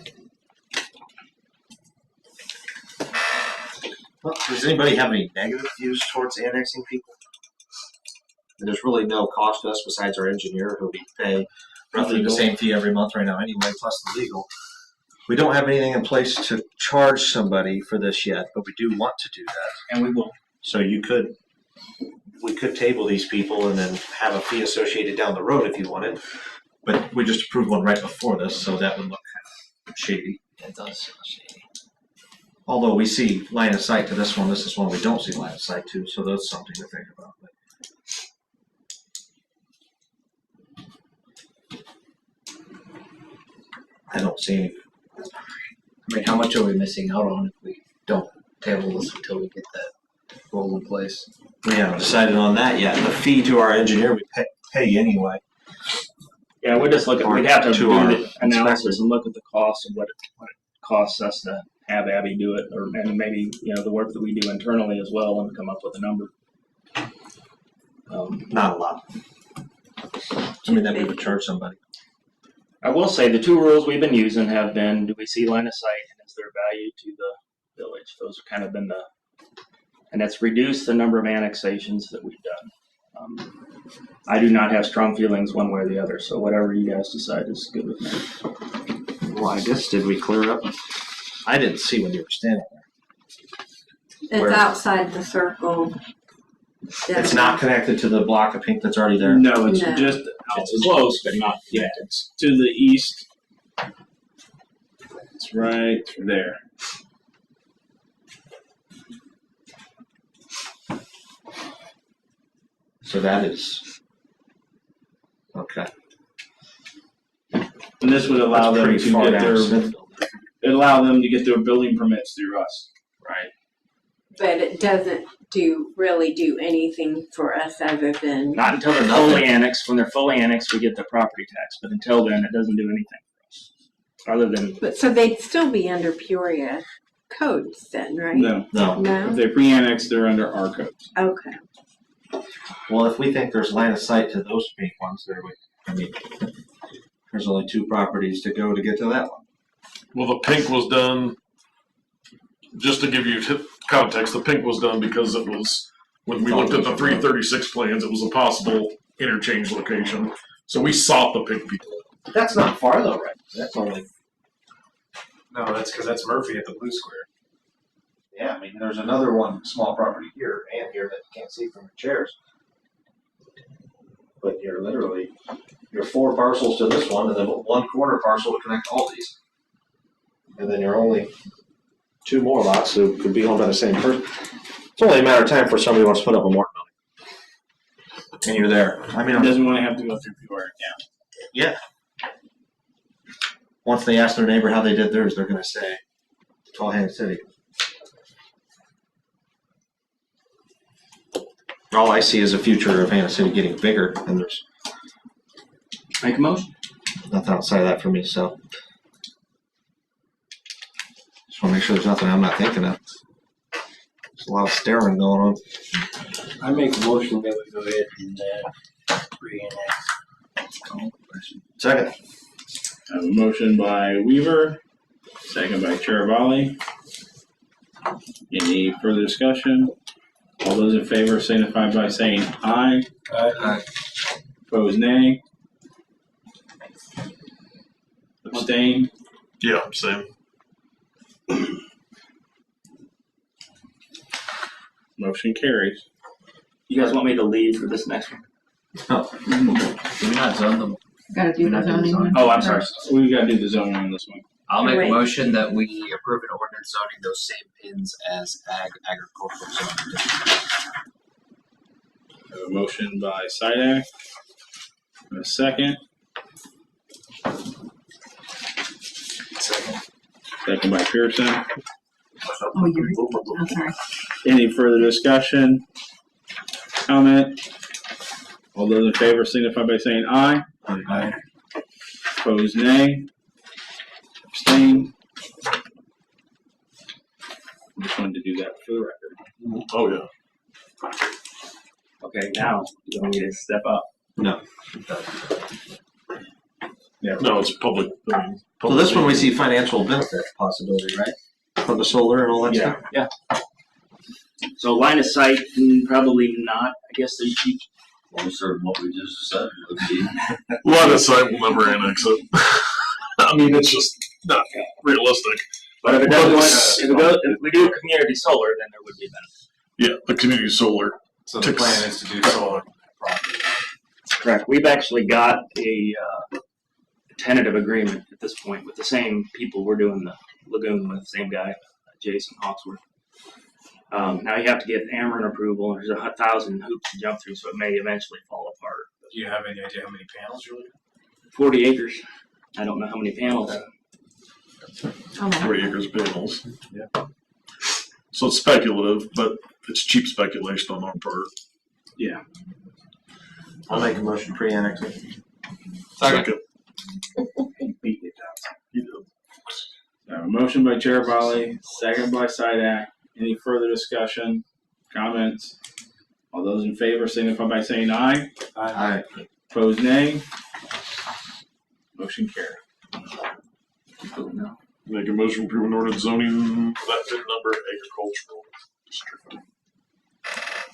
G: Well, does anybody have any negative views towards annexing people? There's really no cost to us besides our engineer, who we pay roughly the same fee every month right now anyway, plus the legal. We don't have anything in place to charge somebody for this yet, but we do want to do that.
B: And we will.
G: So we could table these people and then have a fee associated down the road if you wanted. But we just approved one right before this, so that would look kind of shady.
B: It does sound shady.
G: Although we see line of sight to this one we don't see line of sight to, so that's something to think about. I don't see any.
B: I mean, how much are we missing out on if we don't table this until we get that rule in place?
G: We haven't decided on that yet. The fee to our engineer we pay anyway.
B: Yeah, we just look at, we'd have to
G: To
B: do
G: our
B: the analysis and look at the cost of what it costs us to have Abby do it, and maybe, the work that we do internally as well, and come up with a number.
G: Not a lot. I mean, that we would charge somebody.
B: I will say the two rules we've been using have been, do we see line of sight and is there value to the village? Those have kind of been and that's reduced the number of annexations that we've done. I do not have strong feelings one way or the other, so whatever you guys decide is good with me.
G: Well, I guess, did we clear up? I didn't see when you were standing there.
F: It's
G: Where?
F: outside the circle.
G: It's not connected to the block of pink that's already there?
C: No, it's
F: No.
C: just
B: It's close, but not
C: yeah, it's to the east. It's right there.
G: So that is okay.
C: And this would allow
G: That's
C: them
G: pretty
C: to
G: far
C: get
G: down
C: their
G: Smithville.
C: their building permits through us.
B: right.
F: But it doesn't really do anything for us other than.
B: Not until they're fully annexed. When they're fully annexed, we get the property tax, but until then, it doesn't do anything for us. Other than,
F: But so they'd still be under Peoria codes then, right?
C: No.
G: No.
C: If they pre-annex, they're under our codes.
F: Okay.
G: Well, if we think there's line of sight to those pink ones, there's only two properties to go to get to that one.
J: Well, the pink was done, just to give you context, the pink was done because it was, when we looked at the 336 plans, it was a possible interchange location. So we sought the pink people.
G: That's not far though, right? That's only.
A: No, that's because that's Murphy at the Blue Square.
G: Yeah, I mean, there's another one small property here and here that you can't see from the chairs. But you're 4 parcels to this one, and then 1 corner parcel to connect all these. And then you're only 2 more lots who could be owned by the same person. It's only a matter of time for somebody wants to put up a Morton building. And you're there. I mean,
C: It doesn't want to have to go through Peoria.
G: yeah. Once they ask their neighbor how they did theirs, they're going to say, Tallhands City. All I see is a future of Hannah City getting bigger, and there's
B: make a motion.
G: nothing outside of that for me, so. Just want to make sure there's nothing I'm not thinking of. There's a lot of staring going on.
B: I make a motion that we go ahead and re-annex.
G: Second.
C: I have a motion by Weaver, second by Chair Volley. Any further discussion? All those in favor signify by saying aye.
G: Aye.
C: Opposed, nay. Abstain.
J: Yeah, same.
C: Motion carries.
B: You guys want me to lead for this next one?
D: Do we not zone them?
H: Gotta do the zoning one.
B: Oh, I'm sorry.
C: We gotta do the zoning on this one.
D: I'll make
F: Right.
D: a motion that we approve an ordinance zoning those same pins as agricultural zoning districts.
C: I have a motion by Sidak. A second. Second by Pearson.
H: Oh, you're, I'm sorry.
C: Any further discussion? Comment? All those in favor signify by saying aye.
G: Aye.
C: Opposed, nay. Abstain. I just wanted to do that for the record.
J: Oh, yeah.
B: Okay, now you want me to step up?
G: No.
J: No, it's public.
G: So this one we see financial benefit possibility, right? For the solar and all that stuff?
B: Yeah. So line of sight, probably not. I guess there's
D: Well, certain what we just said would be.
J: Line of sight will never annex it. I mean, it's just not realistic.
B: But if it doesn't, if we do community solar, then there would be a benefit.
J: Yeah, the community solar.
A: So the plan is to do solar property.
B: Correct. We've actually got a tentative agreement at this point with the same people we're doing the lagoon with, same guy, Jason Hawksworth. Now you have to get Ameren approval, and there's 1,000 hoops to jump through, so it may eventually fall apart.
A: Do you have any idea how many panels you're looking
B: 40 acres. I don't know how many panels.
H: Oh,
J: 3 acres of panels.
A: Yeah.
J: So it's speculative, but it's cheap speculation on our part.
C: Yeah.
G: I'll make a motion pre-annexing.
J: Second.
C: Beat it
J: You know.
C: down. I have a motion by Chair Volley, second by Sidak. Any further discussion? Comments? All those in favor signify by saying aye.
G: Aye.
C: Opposed, nay. Motion carried.
J: Make a motion to approve an ordinance zoning that pin number agricultural district.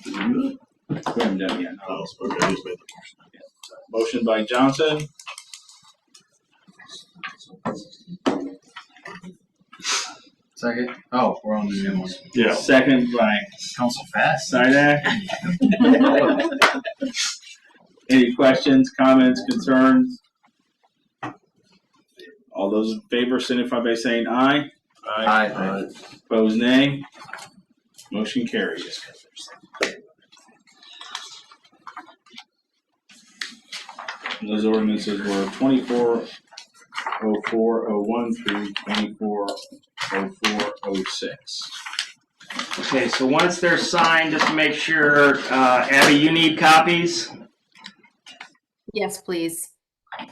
J: Did you do that?
C: We haven't done it yet.
J: Oh, okay, he's made the
C: Motion by Johnson,
A: Second. Oh, we're on the new one.
J: motion. Yeah.
C: second by
A: Council fast.
C: Sidak. Any questions, comments, concerns? All those in favor signify by saying aye.
G: Aye.
C: Opposed, nay. Motion carries. Those ordinances were 240401 through 240406.
B: Okay, so once they're signed, just to make sure, Abby, you need copies,
I: Yes, please.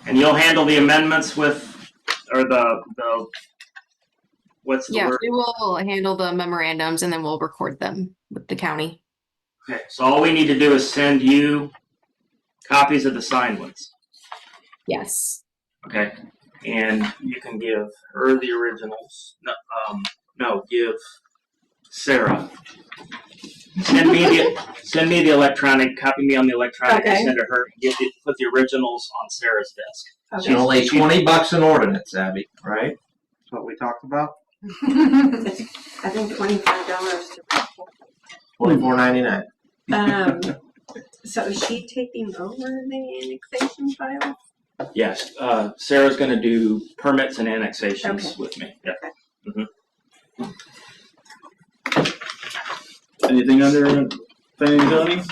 B: and you'll handle the amendments with, or the what's the
I: Yeah,
B: word?
I: we will handle the memorandums and then we'll record them with the county.
B: Okay, so all we need to do is send you copies of the signed ones,
I: Yes.
B: okay? And you can give her the originals. No, give Sarah. Send me the electronic. Copy me on the electronic. And
F: Okay.
B: send to her. Put the originals on Sarah's desk.
G: It's only $20 an ordinance, Abby, right? That's what we talked about?
F: I think $25 to
G: $24.99.
F: So is she taking over the annexation file?
B: Yes, Sarah's going to do permits and annexations
F: Okay.
B: with me. Yeah.
C: Anything under planning and zoning?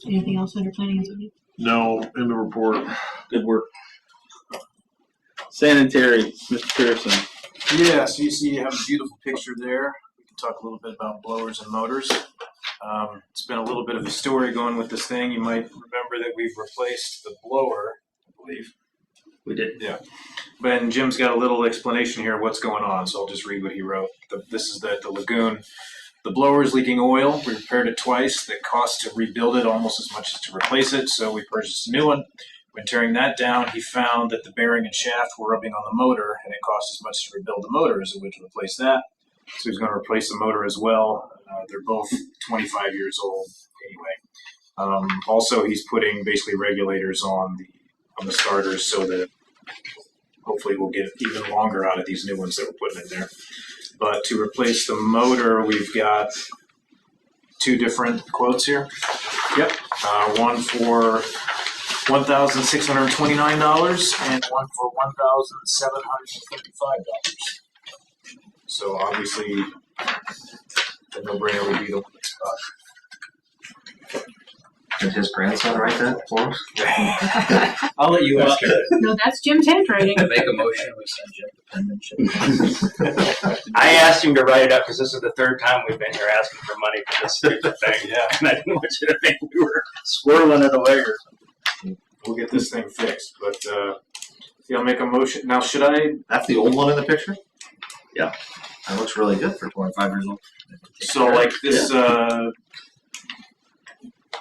H: Anything else under planning and zoning?
J: No, in the report.
B: Good work.
C: Sanitary, Mr. Pearson.
A: Yeah, so you see you have a beautiful picture there. We can talk a little bit about blowers and motors. It's been a little bit of a story going with this thing. You might remember that we've replaced the blower, I believe.
B: We did.
A: Yeah. But Jim's got a little explanation here of what's going on, so I'll just read what he wrote. This is the lagoon. The blower is leaking oil. We repaired it twice. The cost to rebuild it almost as much as to replace it, so we purchased a new one. When tearing that down, he found that the bearing and shaft were rubbing on the motor, and it cost as much to rebuild the motor as it would to replace that. So he's going to replace the motor as well. They're both 25 years old anyway. Also, he's putting basically regulators on the starters so that hopefully we'll get even longer out of these new ones that we're putting in there. But to replace the motor, we've got two different quotes here.
C: Yep.
A: One for $1,629 and one for $1,735. So obviously, the no-brainer would be the one that's
G: Did his grandson write that for us?
A: I'll let you ask her.
H: No, that's Jim's handwriting.
G: Make a motion, we send Jim the penmanship.
B: I asked him to write it up because this is the third time we've been here asking for money for this stupid thing.
A: Yeah.
B: And I didn't want you to think we were squirreling it away or something.
A: We'll get this thing fixed, but yeah, I'll make a motion. Now, should I?
G: That's the old one in the picture?
B: Yeah.
G: That looks really good for 25 years old.
A: So, like this,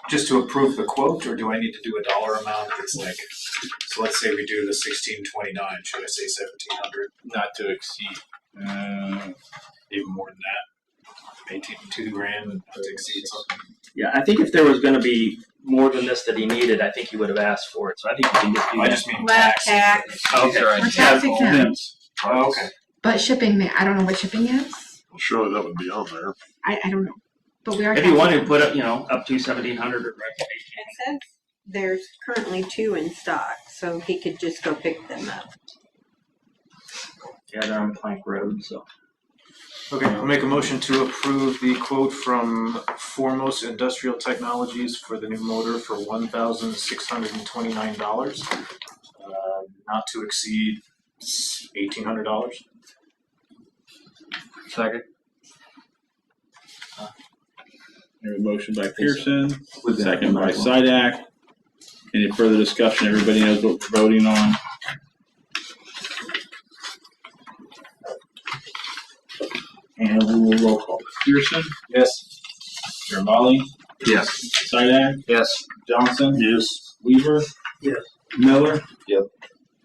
A: just to approve the quote, or do I need to do a dollar amount that's like? So let's say we do the 1629. Should I say 1,700?
C: Not to exceed.
A: Even more than that. 2 grand, not to exceed something.
B: Yeah, I think if there was going to be more than this that he needed, I think he would have asked for it. So I think you can just do
A: I
B: that.
A: just mean
F: Left
A: tax.
F: tax.
B: Okay.
H: We're tax exempt,
A: Oh, okay.
H: but shipping, I don't know what shipping is.
J: Well, surely that would be on there.
H: I don't know. But we are.
B: If you want to
H: tax
B: put up, up to 1,700 or
F: It says there's currently 2 in stock, so he could just go pick them up.
B: yeah, they're on Plank Road, so.
A: Okay, I'll make a motion to approve the quote from Foremost Industrial Technologies for the new motor for $1,629, not to exceed $1,800.
G: Second.
C: There's a motion by Pearson, second by Sidak. Any further discussion? Everybody knows what we're voting on. And we will roll call. Pearson,
A: Yes.
C: Garibaldi,
G: Yes.
C: Sidak,
G: Yes.
C: Johnson,
J: Yes.
C: Weaver.
B: Yes.
C: Miller.
G: Yep.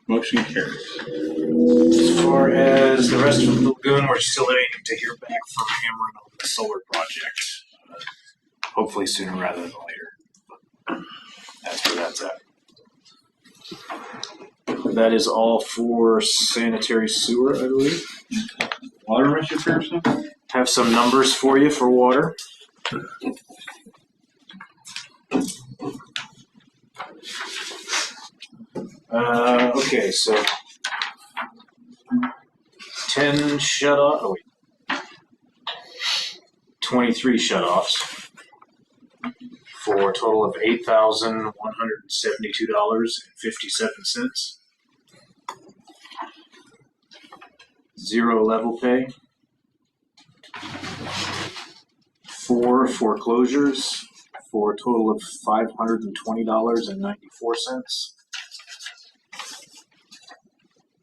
C: Motion carries.
A: As far as the rest of the lagoon, we're still waiting to hear back from Cameron on the solar project. Hopefully sooner rather than later. That's where that's at. That is all for sanitary sewer, I believe.
C: Water, Mr. Pearson?
A: Have some numbers for you for water. Okay, so 10 shut-off. Oh wait, 23 shut-offs for a total of $8,172.57. 0 level pay. 4 foreclosures for a total of $520.94.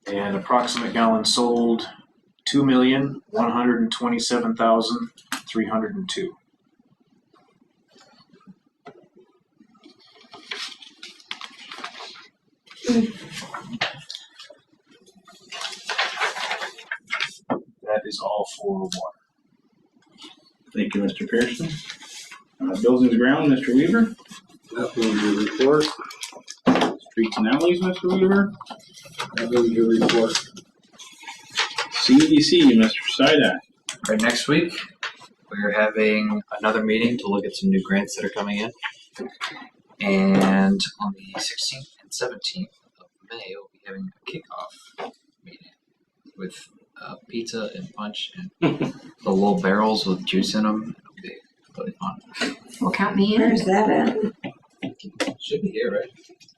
A: And approximate gallons sold, 2,127,302. That is all for water.
C: Thank you, Mr. Pearson. Buildings and ground, Mr. Weaver.
D: Nothing to report.
C: Streets and alleys, Mr. Weaver.
D: Nothing to report.
C: CEDC, Mr. Sidak.
G: Right, next week, we're having another meeting to look at some new grants that are coming in. And on the 16th and 17th of May, we'll be having a kickoff meeting with pizza and punch and the little barrels with juice in them. It'll be really fun.
H: We'll count me in.
F: Where's that at?
G: Should be here, right?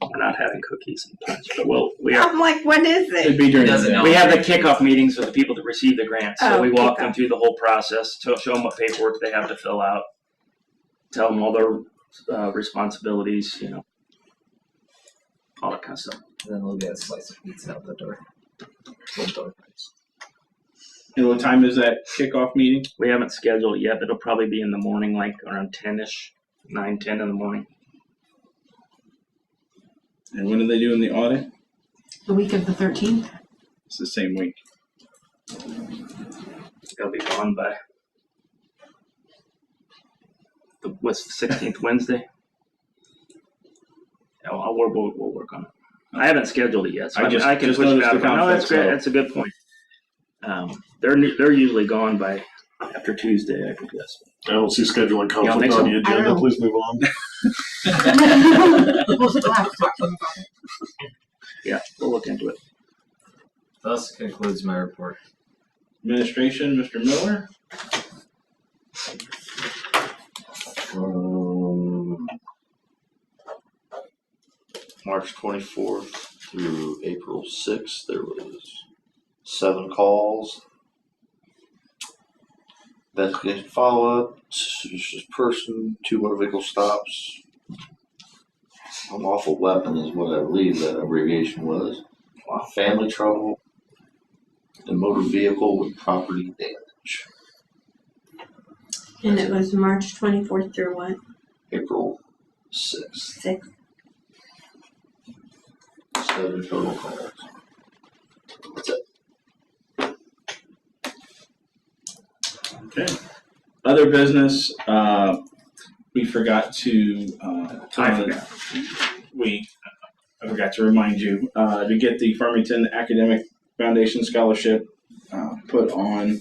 B: We're not having cookies and punch, but we are.
F: I'm like, what is
C: It'd
F: it?
C: be during the
G: Doesn't
C: day.
G: know.
B: We have the kickoff meetings with the people that receive the grants. So
F: Oh,
B: we walk them
F: kickoff.
B: through the whole process, to show them what paperwork they have to fill out, tell them all their responsibilities, all that kind of stuff.
G: And then we'll get a slice of pizza out the door. Little door price.
C: And what time is that kickoff meeting?
B: We haven't scheduled it yet, but it'll probably be in the morning, like around 10-ish, 9, 10 in the morning.
C: And when are they doing the audit?
H: The week of the 13th.
C: It's the same week.
B: It'll be gone by what's the 16th Wednesday? Yeah, we'll work on it. I haven't scheduled it yet, so I can
C: just
B: push it
C: noticed
B: out.
C: the
B: No, that's
C: conflict,
B: great.
C: so-
B: That's a good point. They're usually gone by after Tuesday, I guess.
J: I don't see scheduling
B: You don't
J: conflict
B: think
J: on
B: so?
J: the
H: I don't
J: agenda.
H: know.
J: Please move on.
H: We'll still have to talk to them about it.
B: Yeah, we'll look into it.
K: Thus concludes my report.
C: Administration, Mr. Miller.
L: March 24th through April 6th, there was 7 calls. Investigation follow-up, suspicious person, 2 motor vehicle stops. Unlawful weapon is what I believe that abbreviation was. Family trouble, and motor vehicle with property damage.
F: And it was March 24th through what?
L: April 6th,
F: 6th.
L: 7 total calls. That's it.
C: Okay. Other business, we forgot to, I forgot to remind you, to get the Farmington Academic Foundation Scholarship, put on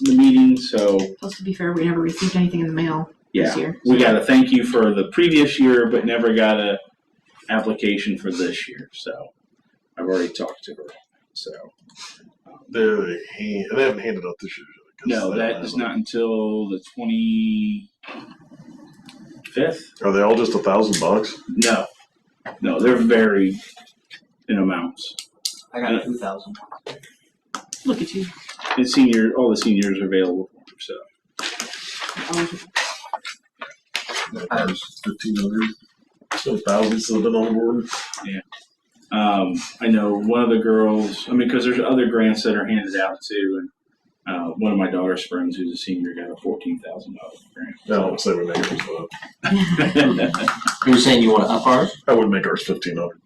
C: the meeting, so,
H: Supposed to be fair, we never received anything in the mail this
C: yeah.
H: year.
C: We got a thank you for the previous year, but never got a application for this year, so I've already talked to her, so.
J: They haven't handed out this year.
C: No, that is not until the 25th.
J: Are they all just $1,000?
C: No, they're varied in amounts.
K: I got 2,000.
H: Look at you.
C: And all the seniors are available for them, so.
J: That was 1,500. So thousands have been on board.
C: I know one of the girls, because there's other grants that are handed out too, and one of my daughter's friends who's a senior got a $14,000 grant.
J: I don't say we make ours up.
K: You're saying you want to up ours?
J: I would make ours 1,500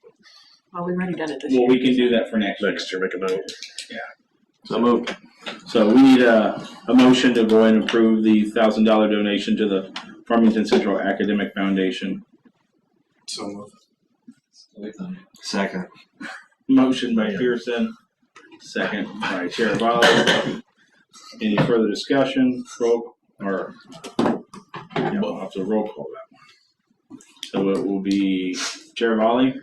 H: Well, we've already done it this
C: Well,
H: year.
C: we can do that for next year.
J: next year. Make a note.
K: So moved.
C: So we need a motion to go ahead and approve the $1,000 donation to the Farmington Central Academic Foundation.
A: So moved.
K: Second.
C: Motion by Pearson, second by Chair Volley. Any further discussion? We'll have to roll call that one. So it will be Chair Volley,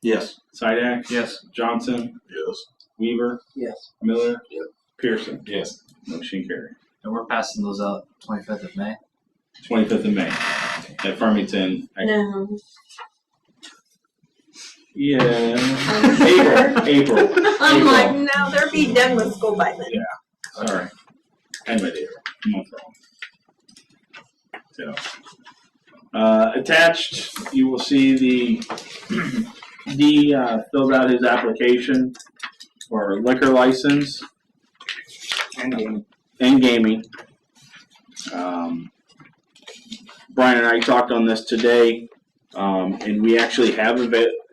K: Yes.
C: Sidak,
K: Yes.
C: Johnson,
J: Yes.
C: Weaver,
K: Yes.
C: Miller,
L: Yep.
C: Pearson.
A: Yes.
C: Motion carried.
K: And we're passing those out 25th of May.
C: 25th of May at Farmington.
F: No.
C: Yeah.
F: Sure.
C: April.
F: I'm like, no, they're be done with school by then.
C: Sorry. And my date. I'm on wrong. So, attached, you will see the D filled out his application for liquor license and gaming. Brian and I talked on this today, and we actually have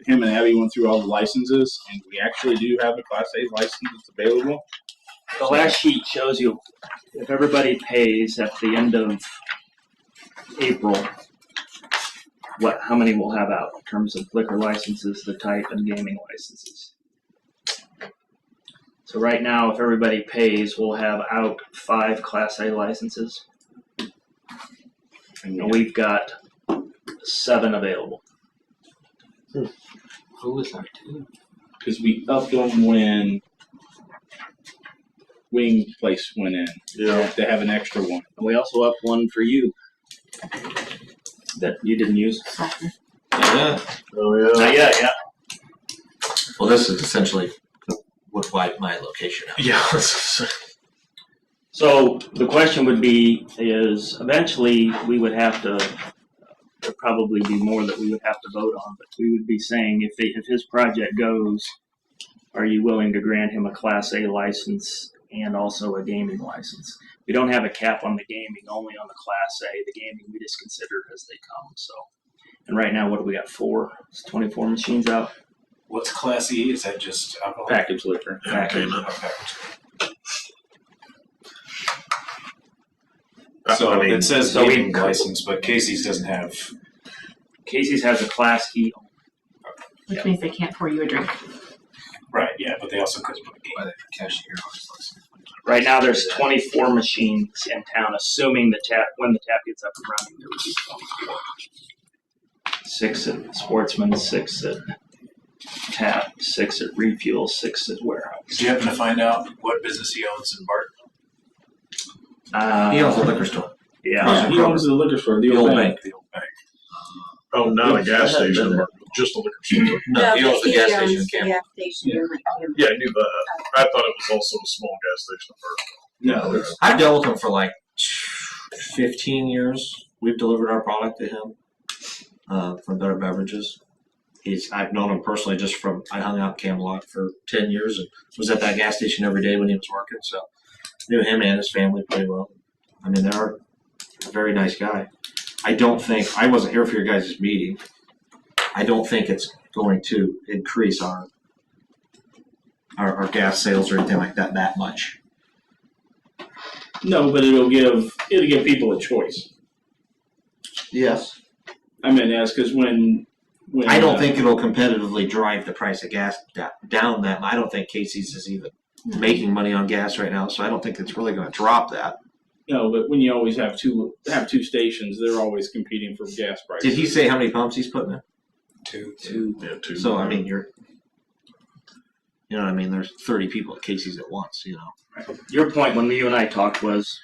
C: him and Abby went through all the licenses, and we actually do have a Class A license that's available.
B: The last sheet shows you if everybody pays at the end of April, how many we'll have out in terms of liquor licenses, the type, and gaming licenses. So right now, if everybody pays, we'll have out 5 Class A licenses, and we've got 7 available.
K: Who was our two?
C: Because we upped them when Wing Place went in.
J: Yeah.
C: They have an extra one.
B: And we also upped one for you that you didn't use.
K: Yeah.
J: Oh yeah.
B: Not yet, yeah.
K: Well, this is essentially would wipe my location out.
J: Yeah.
B: So the question would be is eventually we would have to, there'd probably be more that we would have to vote on, but we would be saying if his project goes, are you willing to grant him a Class A license and also a gaming license? We don't have a cap on the gaming, only on the Class A. The gaming we just consider as they come. So, and right now, what do we got? 4? It's 24 machines out.
A: What's Class E? Is that just alcohol?
C: Package liquor.
B: Package.
A: Oh, package. So
J: I mean,
A: it says
B: so we-
A: gaming license, but Casey's doesn't have.
B: Casey's has a Class E.
H: Which means they can't pour you a drink.
A: Right, yeah, but they also couldn't put a game.
G: By the cashier on his license.
B: Right now, there's 24 machines in town, assuming when the tap gets up and running, there would be 24. 6 at Sportsman, 6 at Tap, 6 at Refuel, 6 at Warehouse.
A: Did you happen to find out what business he owns in Barton?
G: He owns a liquor store.
B: Yeah.
C: He owns the liquor store, the
G: The
C: old
G: old
C: bank.
A: The old bank.
J: Oh, not a gas station, but just a liquor store.
G: No, he owns the gas station in
F: owns the
G: Campbell.
F: gas station in Campbell.
J: Yeah, I knew that. I thought it was also a small gas station in Burke.
C: No, it's,
G: I've dealt with him for like 15 years. We've delivered our product to him from Better Beverages. I've known him personally just from, I hung out in Camelot for 10 years and was at that gas station every day when he was working. So knew him and his family pretty well. I mean, they're a very nice guy. I wasn't here for your guys' meeting. I don't think it's going to increase our gas sales or anything like that much.
C: no, but it'll give people a choice.
G: Yes.
C: I mean, that's because when
G: I don't think it'll competitively drive the price of gas down that. I don't think Casey's is even making money on gas right now, so I don't think it's really going to drop that.
C: no, but when you always have two stations, they're always competing for gas prices.
G: Did he say how many pumps he's putting in?
A: Two.
J: Yeah, two.
G: So I mean, you know what I mean? There's 30 people at Casey's at once. You know,
B: Your point when you and I talked was,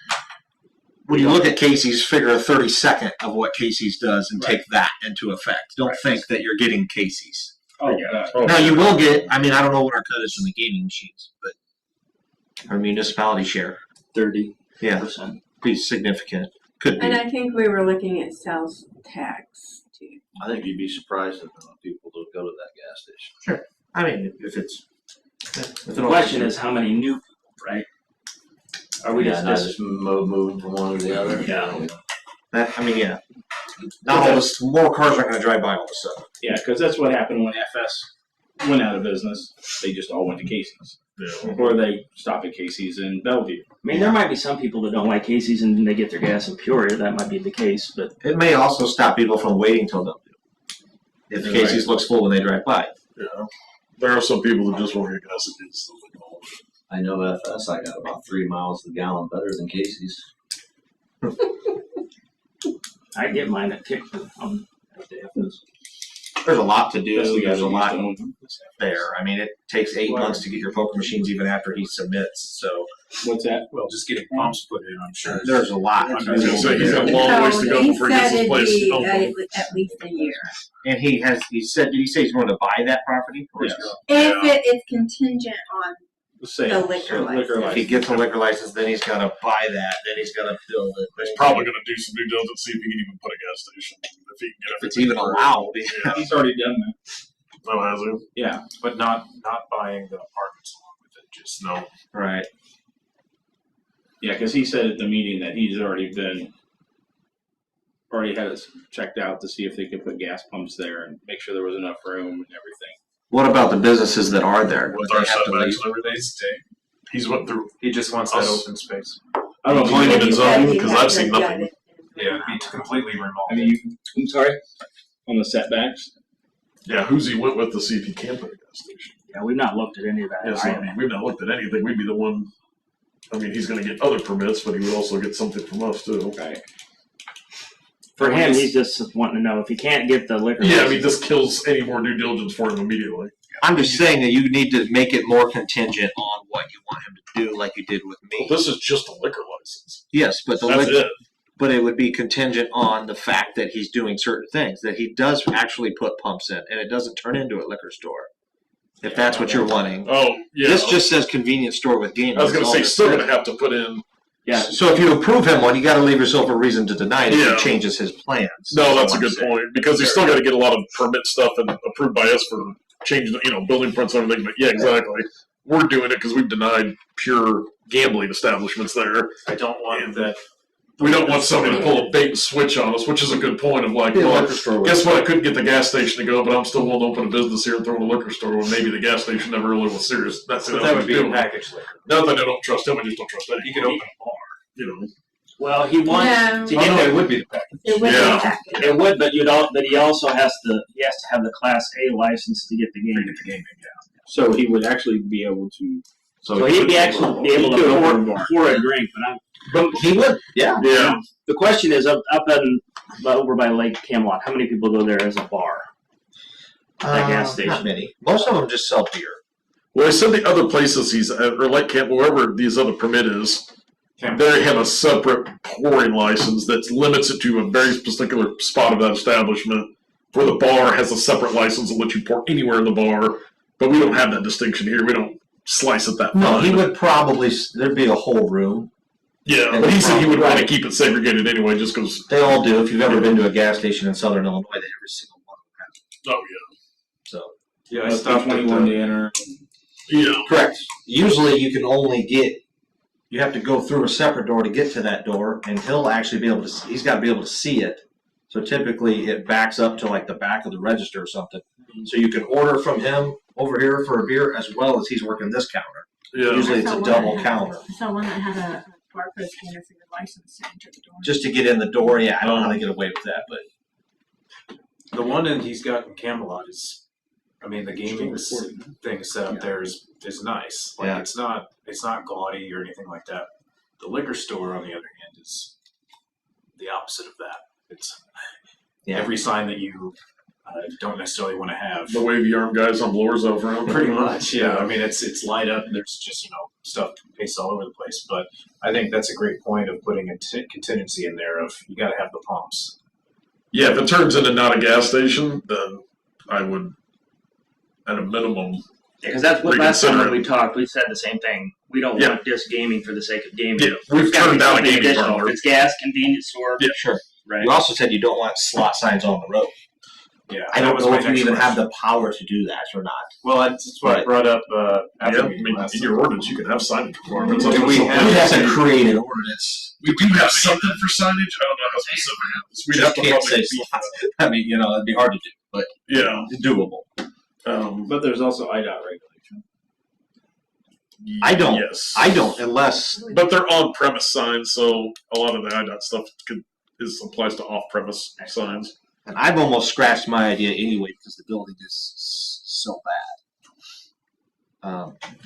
G: when you look at Casey's, figure a 32nd of what Casey's does and take that into effect. Don't think that you're getting Casey's.
C: Oh, yeah.
J: Oh,
G: Now you will get. I mean, I don't know what our cut is from the gaming machines, but our municipality share,
B: 30%.
G: yeah, pretty significant. Could be.
F: And I think we were looking at sales tax too.
L: I think you'd be surprised at the people that go to that gas station.
G: I mean, if it's.
B: The question is how many new people, right? Are we
L: Yeah, not
B: just
L: just moving from one to the other.
B: Yeah.
G: That, I mean, yeah. Not all this, more cars aren't going to drive by all of a sudden.
C: Yeah, because that's what happened when FS went out of business. They just all went to Casey's.
J: Yeah.
C: Or they stopped at Casey's in Bellevue.
B: I mean, there might be some people that don't like Casey's and they get their gas in Peoria. That might be the case, but
G: It may also stop people from waiting till they'll do. If
C: Right.
G: Casey's looks full when they drive by.
J: Yeah. There are some people that just won't get gas against them.
L: I know FS, I got about 3 miles a gallon better than Casey's.
B: I get mine at Tickford on FS.
G: There's a lot to do.
C: That's the guy
G: There's
C: that
G: a lot
C: used to own them.
G: there. I mean, it takes 8 months to get your poker machines even after he submits. So
C: What's that?
A: Well, just getting pumps put in, I'm sure.
G: there's a lot.
J: I was gonna say, he's got a long ways to go
F: he
J: before he gets
F: said
J: his place.
F: it'd be
J: open.
F: at least a year.
G: And he said, did he say he's going to buy that property? Or is he
C: Yes.
G: going-
F: If it is contingent on
C: The sale.
F: The liquor
C: So,
F: license.
G: If he gets a liquor license, then he's got to buy that, then he's got to build it.
J: He's probably going to do some due diligence, see if he can even put a gas station. If he can get
G: If it's
J: everything
G: even
J: approved.
G: allowed.
J: Yeah.
C: He's already done that.
J: Oh, has he?
C: Yeah.
A: But not buying the apartments along with it, just.
J: No.
G: Right.
C: Yeah, because he said at the meeting that he's already had us checked out to see if they could put gas pumps there and make sure there was enough room and everything.
G: What about the businesses that are there?
J: With
G: Would
J: our
G: they have to leave?
J: setbacks and everything. He's went through
A: He just wants that
J: Us.
A: open space.
C: I don't know.
J: Planning and
F: He said
J: zoning,
F: he
J: because
F: had
J: I've
F: to
J: seen
F: gut
J: nothing.
F: it.
A: Yeah, it'd be completely remote.
C: I mean, I'm sorry? On the setbacks?
J: Yeah, who's he went with to see if he can put a gas station?
B: Yeah, we've not looked at any of that.
J: Yeah, so, I mean, we've not looked at anything. We'd be the one. I mean, he's going to get other permits, but he would also get something from us too.
C: Right.
B: For him, he's just wanting to know if he can't get the liquor.
J: Yeah, I
B: license.
J: mean, this kills any more due diligence for him immediately.
G: I'm just saying that you need to make it more contingent on what you want him to do, like you did with me.
J: Well, this is just a liquor license.
G: Yes, but
J: That's it.
G: but it would be contingent on the fact that he's doing certain things, that he does actually put pumps in, and it doesn't turn into a liquor store. If that's what you're wanting.
J: Oh, yeah.
G: This just says convenience store with gaming.
J: I was going to
G: That's all
J: say,
G: this
J: still
G: says.
J: going to have to put in.
B: Yeah.
G: So if you approve him one, you got to leave yourself a reason to deny it if
J: Yeah.
G: he changes his plans.
J: No, that's a
G: all I'm
J: good
G: saying.
J: point because he's still got to get a lot of permit stuff and approved by us for changing, building prints and everything. But yeah, exactly. We're doing it because we've denied pure gambling establishments there.
A: I don't want that.
J: We don't want somebody to pull a bait and switch on us, which is a good point of like,
G: Yeah,
J: well,
G: liquor store with-
J: guess what? I couldn't get the gas station to go, but I'm still willing to open a business here and throw in a liquor store when maybe the gas station never really was serious. That's
A: But that would be a package liquor.
J: Not that I don't trust him, I just don't trust that.
A: You could open a bar.
B: Well, he wants
E: No.
B: to get
A: Oh, no,
B: the
A: it would be the package.
H: It would be
J: Yeah.
H: a package.
B: It would, but he also has to have the Class A license to get the game.
C: So he would actually be able to.
B: So he'd be able
C: He
B: to
C: could open a
B: afford
C: bar.
B: for a drink. But
G: He would, yeah.
J: Yeah.
B: the question is, up in over by Lake Camelot, how many people go there as a bar? That gas station.
G: Not many. Most of them just sell beer.
J: Well, I said the other places he's at, or like Camp, wherever these other permit is, they have a separate pouring license that limits it to a very particular spot of that establishment. Where the bar has a separate license that lets you pour anywhere in the bar, but we don't have that distinction here. We don't slice it that
G: No,
J: fine.
G: he would probably, there'd be a whole room.
J: Yeah, but he said he would want to keep it segregated anyway, just because.
G: They all do. If you've ever been to a gas station in Southern Illinois, every single one of them have it.
J: Oh
G: So.
A: Yeah, I
C: Must be
A: stopped at
C: 21
A: the,
C: to enter.
J: yeah.
G: Correct. Usually you can only get, you have to go through a separate door to get to that door, and he'll actually be able to, he's got to be able to see it. So typically it backs up to like the back of the register or something. So you can order from him over here for a beer as well as he's working this counter.
J: Yeah.
G: Usually it's
H: I saw
G: a
H: one
G: double
H: that had-
G: counter.
H: I saw one that had a barcode scanner for your license to enter the door.
G: Just to get in the door, yeah, I don't know how they get away with that, but
A: the one that he's got in Camelot is, I mean, the gaming thing set up there is nice. Like
G: Yeah.
A: it's not gaudy or anything like that. The liquor store, on the other hand, is the opposite of that. It's every sign that you don't necessarily want to have.
J: The wavy arm guys on blowers over him.
A: Pretty much, yeah. I mean, it's light up. And there's just stuff pasted all over the place. But I think that's a great point of putting a contingency in there of you got to have the pumps.
J: Yeah, if it turns into not a gas station, then I would, at a minimum.
B: Because that's what last time when
J: Reconsider.
B: we talked, we said the same thing. We don't
J: Yeah.
B: want just gaming for the sake of gaming.
J: Yeah, we've
B: It's gotta
J: turned
B: be
J: down a
B: something
J: gaming
B: additional.
J: parlor.
B: If it's gas, convenience store,
J: Yeah.
G: sure.
B: right?
G: You also said you don't want slot signs on the road.
A: Yeah,
G: I
A: that
G: don't
A: was
G: know
A: my
G: if you
A: next
G: even have
A: question.
G: the power to do that or not.
A: Well, that's what I brought up after
J: Yeah, I
A: we
J: mean,
A: last
J: in your ordinance, you can have signage requirements.
A: Do we
G: We'd have to create an ordinance.
J: We do have something for signage. I don't know how specific it is. We'd have to
G: Can't
J: probably
G: say slots. I mean, it'd be hard to do, but
J: Yeah.
G: it's doable.
C: But there's also IDOT regulation.
G: I don't.
J: Yes.
G: I don't, unless
J: But they're on-premise signs, so a lot of the IDOT stuff applies to off-premise signs.
G: and I've almost scratched my idea anyway because the building is so bad.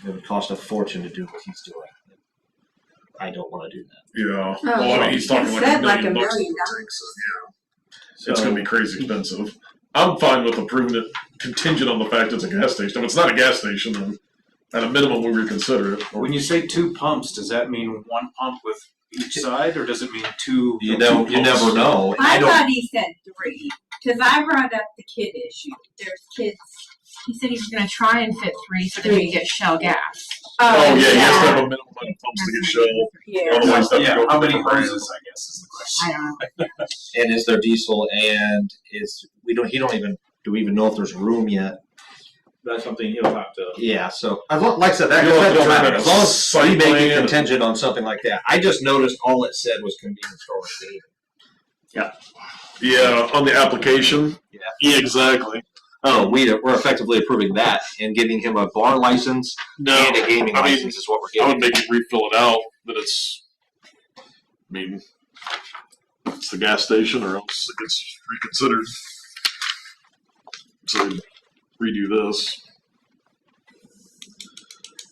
G: It would cost a fortune to do what he's doing. I don't want to do that.
J: Yeah.
F: Oh,
J: Well, I mean, he's talking
F: he
J: like
F: said
J: $1
F: like
J: million
F: $1
J: bucks.
F: million.
J: So, yeah. It's going to be crazy expensive. I'm fine with approving it contingent on the fact it's a gas station. If it's not a gas station, then at a minimum we reconsider it.
A: When you say 2 pumps, does that mean 1 pump with each side, or does it mean 2?
G: You
A: two
G: know, you
A: pumps?
G: never know.
F: I
G: don't.
F: thought he said 3, because I brought up the kid issue. There's kids.
H: He said he was gonna try and fit 3 so that we could get Shell gas.
J: Oh, yeah, you have to have a minimum amount of pumps to get Shell.
F: Yeah.
J: Otherwise, that
A: Yeah,
J: would go
A: how many
J: for the
A: hoses, I guess, is the question.
H: I don't know.
G: And is there diesel? And do we even know if there's room yet?
C: That's something he'll have to.
G: Yeah. So like I said, that
J: You'll have to
G: don't matter
J: turn
G: as long as
J: site
G: we make it
J: plan.
G: contingent on something like that. I just noticed all it said was convenience store and gaming.
J: Yeah, on the application. Yeah, exactly.
G: Oh, we're effectively approving that and giving him a bar license
J: No,
G: and a gaming
J: I mean,
G: license is what we're
J: I
G: getting.
J: would make it refill it out, that it's, it's the gas station or else it gets reconsidered. So redo this.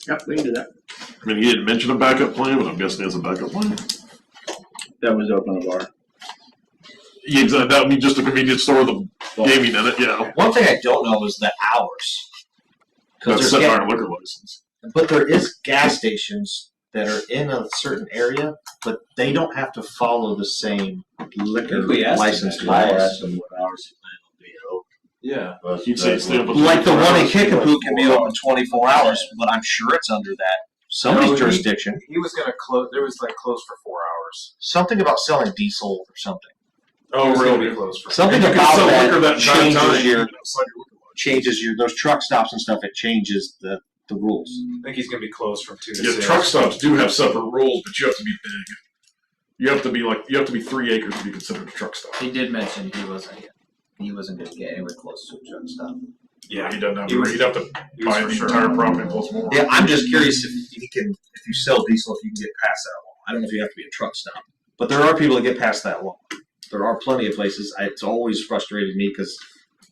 B: Yep, we can do that.
J: I mean, he didn't mention a backup plan, but I'm guessing he has a backup plan.
C: That was open a bar.
J: Yeah, exactly. That would be just a convenience store with a gaming in it, yeah.
G: One thing I don't know is the hours.
J: That's set by our liquor license.
G: But there is gas stations that are in a certain area, but they don't have to follow the same liquor license laws.
L: them what hours he planned on being open.
A: Yeah.
L: But
J: You'd say stay open
G: Like the
J: 24
G: one in
J: hours.
G: Kickapoo can be open 24 hours, but I'm sure it's under that somebody's
A: No,
G: jurisdiction.
A: He was gonna close. There was like closed for 4 hours.
G: Something about selling diesel or something.
J: Oh,
A: He was gonna be
J: really?
A: closed for.
G: Something
J: And you can
G: about
J: sell
G: that
J: liquor that entire
G: changes
J: time,
G: your
J: outside your liquor license.
G: those truck stops and stuff. It changes the rules.
A: I think he's gonna be closed from 2 to
J: Yeah,
A: 6.
J: truck stops do have separate rules, but you have to be big. You have to be 3 acres to be considered a truck stop.
M: He did mention he wasn't gonna get anywhere close to a truck stop.
A: Yeah.
J: He doesn't have
A: He
J: to,
A: was-
J: he'd have to
A: he was
J: buy
A: for
J: the
A: sure.
J: entire property plus more.
G: Yeah, I'm just curious if you sell diesel, if you can get past that law. I don't know if you have to be a truck stop. But there are people that get past that law. There are plenty of places. It's always frustrated me because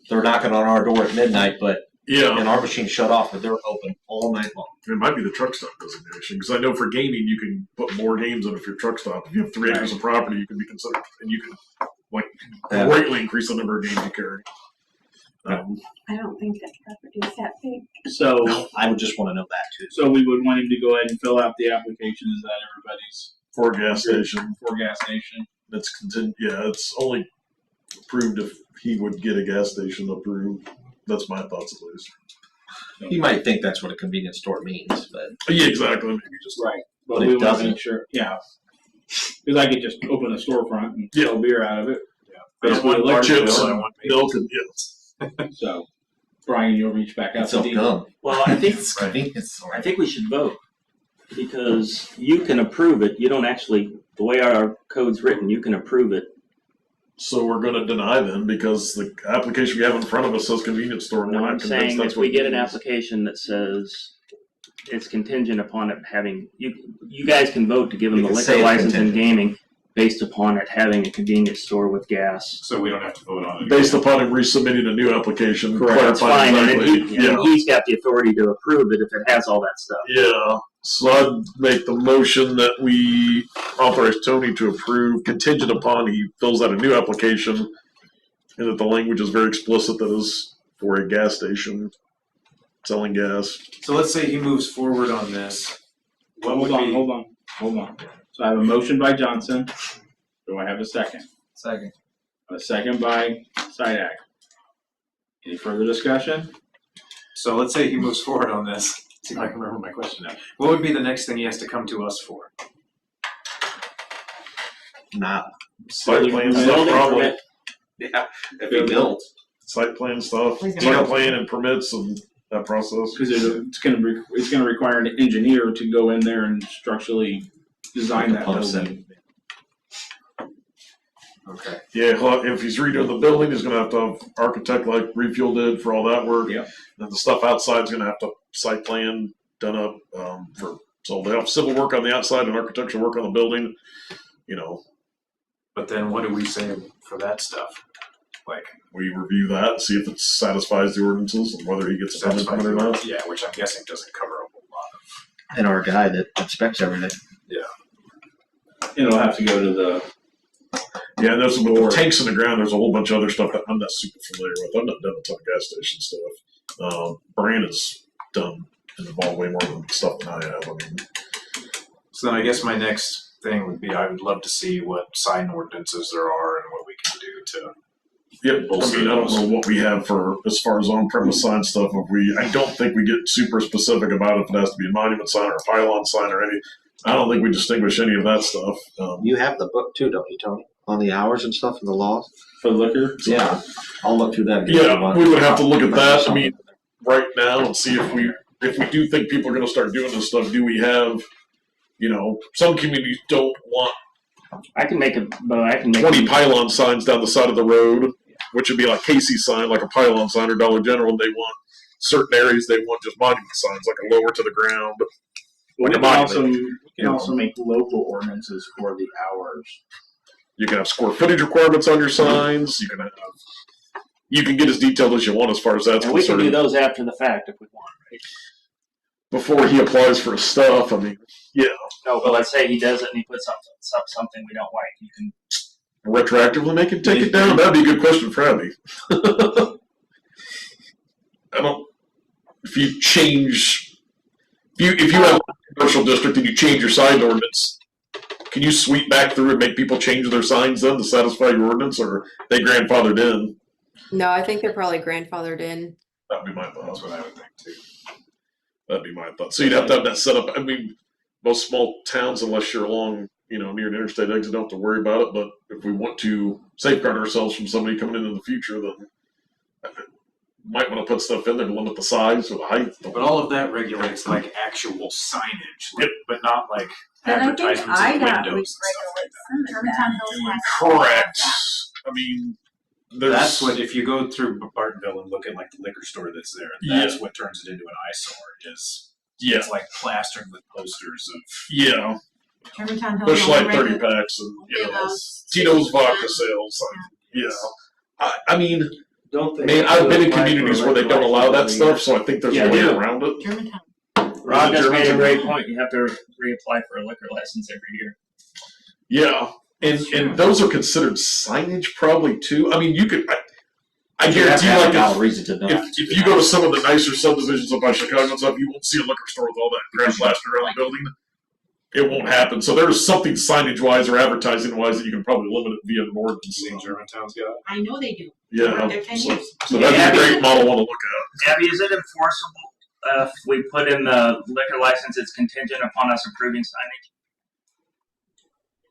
G: they're knocking on our door at midnight, but and our machine shut off, but they're open all night long.
J: It might be the truck stop designation, because I know for gaming you can put more games in if you're truck stop. If you have 3 acres of property, you can be considered, and you can greatly increase the number of games you carry.
F: I don't think that property is that big.
C: So
G: I would just want to know that too.
C: So we would want him to go ahead and fill out the application. Is that everybody's
J: For a gas station,
C: for gas station?
J: that's it's only approved if he would get a gas station approved. That's my thoughts at least.
G: You might think that's what a convenience store means, but
J: Yeah, exactly. Maybe just
C: Right, but
G: But
C: we
G: it
C: want to make
G: doesn't.
C: sure. Yeah, because I could just open a storefront and sell beer out of it.
A: I don't want
J: like
A: chips
J: chips
A: and
J: and milk and
C: So, Brian, you'll reach back out
G: it's
C: to
G: all
C: Dean.
G: gum.
B: Well, I think
G: Convenience store.
B: I think we should vote because you can approve it. You don't actually, the way our code's written, you can approve it.
J: So we're going to deny them because the application we have in front of us says convenience store, and we're
B: No,
J: not
B: I'm
J: convinced
B: saying
J: that's
B: if
J: what
B: we
J: it
B: get an
J: means.
B: application that says it's contingent upon it having, you guys can vote to give them
G: You
B: the
G: can
B: liquor
G: say it's
B: license and
G: contingent.
B: gaming based upon it having a convenience store with gas.
A: So we don't have to vote on it.
J: Based upon him resubmitting a new application,
B: That's
J: clarifying
B: fine, and then
J: exactly.
B: and he's got the authority to approve it if it has all that stuff.
J: Yeah. So I'd make the motion that we authorize Tony to approve contingent upon he fills out a new application and that the language is very explicit that is for a gas station selling gas.
A: So let's say he moves forward on this. What would be?
C: Hold on. So I have a motion by Johnson. Do I have a second?
M: Second.
C: A second by Sidak. Any further discussion?
A: So let's say he moves forward on this. See if I can remember my question now. What would be the next thing he has to come to us for?
G: Not.
J: Site plan stuff,
B: Building
J: probably.
B: permit.
G: Yeah, if he built.
J: Site plan stuff,
F: He's gonna
J: site
F: build.
J: plan and permits and that process.
C: Because it's going to require an engineer to go in there and structurally design that
G: Pump set.
C: building.
A: Okay.
J: Yeah, if he's redoing the building, he's gonna have to have architect like Refuel did for all that work.
C: Yep.
J: And the stuff outside's gonna have to site plan done up, so they have civil work on the outside and architectural work on the building,
A: But then what do we say for that stuff? Like,
J: we review that and see if it satisfies the ordinances and whether he gets a building permit or not.
A: yeah, which I'm guessing doesn't cover a whole lot of.
G: And our guy that inspects everything.
C: It'll have to go to the.
J: Yeah, and there's with the tanks in the ground, there's a whole bunch of other stuff that I'm not super familiar with. I've not done a ton of gas station stuff. Brian has done and involved way more than stuff than I have. I mean,
A: So then I guess my next thing would be I would love to see what sign ordinances there are and what we can do to.
J: I don't know what we have for as far as on-premise sign stuff. I don't think we get super specific about if it has to be a monument sign or a pylon sign or any. I don't think we distinguish any of that stuff.
G: You have the book too, don't you, Tony? On the hours and stuff and the laws?
C: For liquor?
G: Yeah. I'll look through that again.
J: Yeah, we would have to look at that. I mean, right now and see if we do think people are going to start doing this stuff. Do we have, some communities don't want
B: I can make
J: 20 pylon signs down the side of the road, which would be like Casey's sign, like a pylon sign or Dollar General. And they want certain areas they want just monument signs, like a lower to the ground.
C: We
J: Like a
C: can also make local ordinances for the hours.
J: You can have square footage requirements on your signs. You can get as detailed as you want as far as that's
B: And we can
J: concerned.
B: do those after the fact if we want, right?
J: Before he applies for his stuff, I mean, yeah,
B: No, but let's say he does it and he puts something we don't like. You can.
J: retroactively make him take it down. That'd be a good question for Abby. If you change, if you have a commercial district and you change your sign ordinance, can you sweep back through and make people change their signs then to satisfy your ordinance, or they grandfathered in?
I: No, I think they're probably grandfathered in.
J: That'd be my thought.
A: That's what I would think too.
J: That'd be my thought. So you'd have to have that set up. I mean, most small towns, unless you're along, near an interstate exit, don't have to worry about it. But if we want to safeguard ourselves from somebody coming in the future, then might want to put stuff in there to limit the size or the height.
A: But all of that regulates like actual signage, but not like
F: And I think
A: advertisements in
F: IDOT
A: windows and stuff like that.
J: Correct. I mean,
A: That's what, if you go through Bartonville and look at like the liquor store that's there, that's what turns it into an eyesore. It's like plastered with posters of.
J: Yeah.
H: Germantown Hills.
J: Bush
H: only
J: Light 30
H: regulates-
J: packs and, you know,
H: allows
J: Tito's
H: 60%.
J: vodka sales. Yeah. I mean,
L: Don't they?
J: man,
L: have to
J: I've been in
L: apply for a
J: communities where they
L: liquor
J: don't allow that
L: license
J: stuff, so I think there's
B: Yeah,
J: a way
B: they do.
J: around it.
H: Germantown.
B: Ron just made a great point. You have to reapply for a liquor license every year.
J: Yeah. And those are considered signage probably too. I mean, you could, I
G: You have to
J: guarantee
G: have a
J: like
G: valid reason to not.
J: if you go to some of the nicer subdivisions up by Chicago and stuff, you won't see a liquor store with all that crap plastered around the building. It won't happen. So there's something signage wise or advertising wise that you can probably limit it via an ordinance.
A: See, Germantown's got.
H: I know they do.
J: Yeah.
H: They're 10
J: So,
H: years.
J: so that'd be a great model one to look at.
B: Abby, is it enforceable if we put in the liquor license, it's contingent upon us approving signage?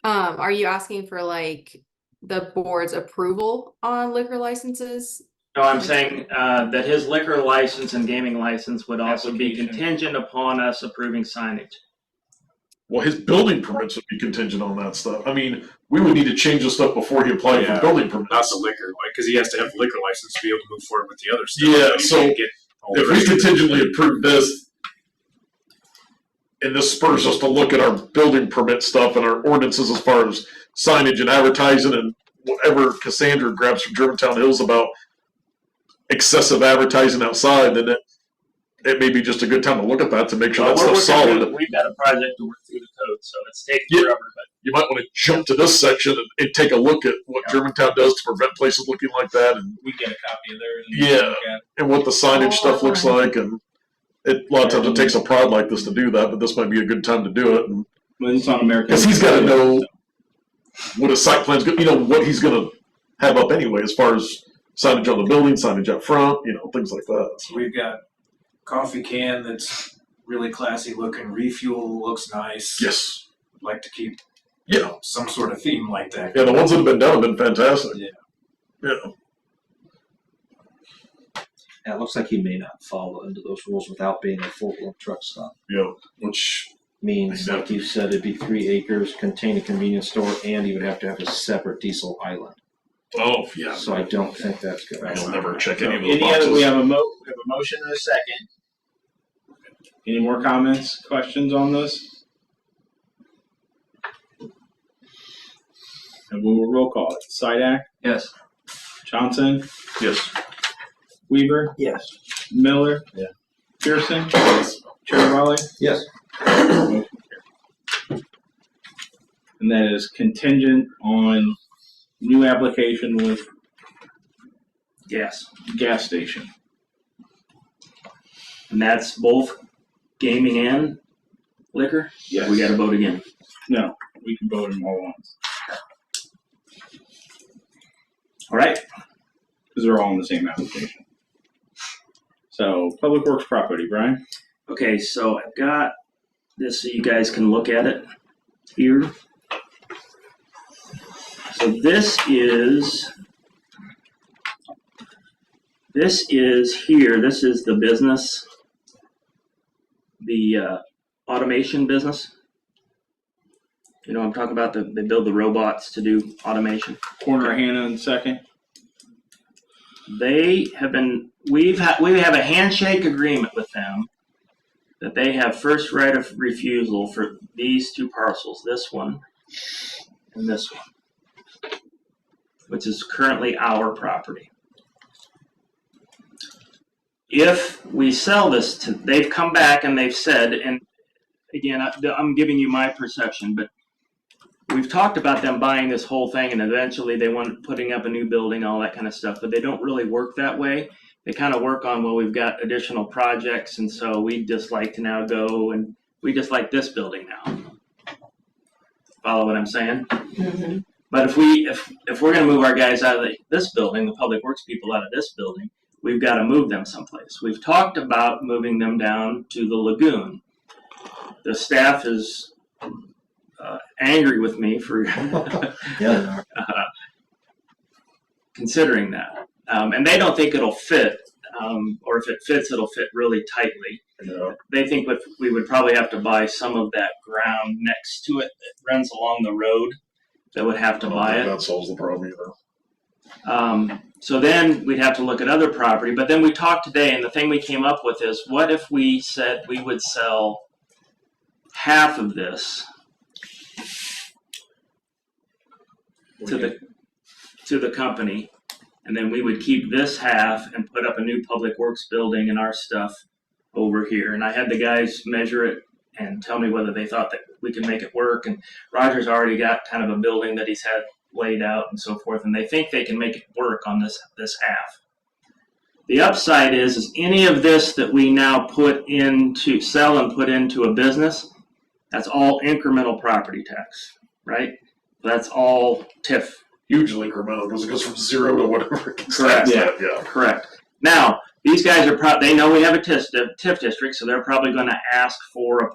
I: Are you asking for like the board's approval on liquor licenses?
B: No, I'm saying that his liquor license and gaming license would also be
C: Application.
B: contingent upon us approving signage.
J: Well, his building permits would be contingent on that stuff. I mean, we would need to change the stuff before he applied
A: Yeah.
J: for building permits.
A: Not the liquor, like, because he has to have a liquor license to be able to move forward with the other stuff.
J: Yeah,
A: You
J: so
A: can't get all the
J: If we
A: rest of it.
J: contingently approve this, and this spurs us to look at our building permit stuff and our ordinances as far as signage and advertising and whatever Cassandra grabs from Germantown Hills about excessive advertising outside, then it may be just a good time to look at that to make sure that
B: We're
J: stuff's
B: working
J: solid.
B: through- We've got a project to work through the code, so it's taking
J: Yeah.
B: forever, but
J: You might want to jump to this section and take a look at what Germantown does to prevent places looking like that and
C: We get a copy of theirs.
J: Yeah.
C: look at it.
J: and what the signage stuff looks like. And a lot of times it takes a prod like this to do that, but this might be a good time to do it. And
C: When it's on American.
J: because he's got to know what his site plan's going, what he's going to have up anyway, as far as signage on the building, signage up front, things like that.
A: So we've got coffee can that's really classy looking. Refuel looks nice.
J: Yes.
A: I'd like to keep
J: Yeah.
A: some sort of theme like that.
J: Yeah. The ones that have been done have been fantastic.
A: Yeah.
J: Yeah.
G: Yeah, it looks like he may not follow into those rules without being a full-blown truck stop.
J: Yeah. Which
G: Means, like you said, it'd be 3 acres, contain a convenience store, and he would have to have a separate diesel island.
J: oh yeah.
G: So I don't think that's good.
J: I'll never check
C: So
J: any of those
C: any other, we
J: boxes.
C: have a motion and a second. Any more comments, questions on this? And we will roll call it. Sidak,
M: Yes.
C: Johnson,
J: Yes.
C: Weaver,
M: Yes.
C: Miller,
M: Yeah.
C: Pearson, Chair Raleigh.
L: Yes.
C: And that is contingent on new application with
B: yes.
C: gas station.
B: And that's both gaming and liquor?
C: Yes.
B: We gotta vote again.
C: No, we can vote them all once,
B: All right.
C: because they're all in the same application. So, Public Works property, Brian?
B: Okay, so I've got this so you guys can look at it here. So this is here, this is the business, the automation business. You know, I'm talking about they build the robots to do automation.
C: Corner of Hannah in second.
B: They have been, we have a handshake agreement with them that they have first right of refusal for these two parcels, this one and this one, which is currently our property. If we sell this to, they've come back and they've said, and again, I'm giving you my perception, but we've talked about them buying this whole thing and eventually they want putting up a new building, all that kind of stuff, but they don't really work that way. They kind of work on, well, we've got additional projects, and so we just like to now go and we just like this building now. Follow what I'm saying?
F: Mm-hmm.
B: But if we're going to move our guys out of this building, the public works people out of this building, we've got to move them someplace. We've talked about moving them down to the lagoon. The staff is angry with me for
G: Yeah.
B: considering that. And they don't think it'll fit, or if it fits, it'll fit really tightly.
J: Yeah.
B: They think we would probably have to buy some of that ground next to it that runs along the road that would have to buy it.
J: That solves the problem either.
B: So then we'd have to look at other property. But then we talked today, and the thing we came up with is, what if we said we would sell half of this to the company, and then we would keep this half and put up a new public works building and our stuff over here. And I had the guys measure it and tell me whether they thought that we could make it work. And Roger's already got kind of a building that he's had laid out and so forth, and they think they can make it work on this half. The upside is any of this that we now sell and put into a business, that's all incremental property tax, right? That's all TIF.
J: Hugely incremental because it goes from 0 to whatever.
B: Correct.
J: Yeah.
B: Correct. Now, these guys they know we have a TIF district, so they're probably going to ask for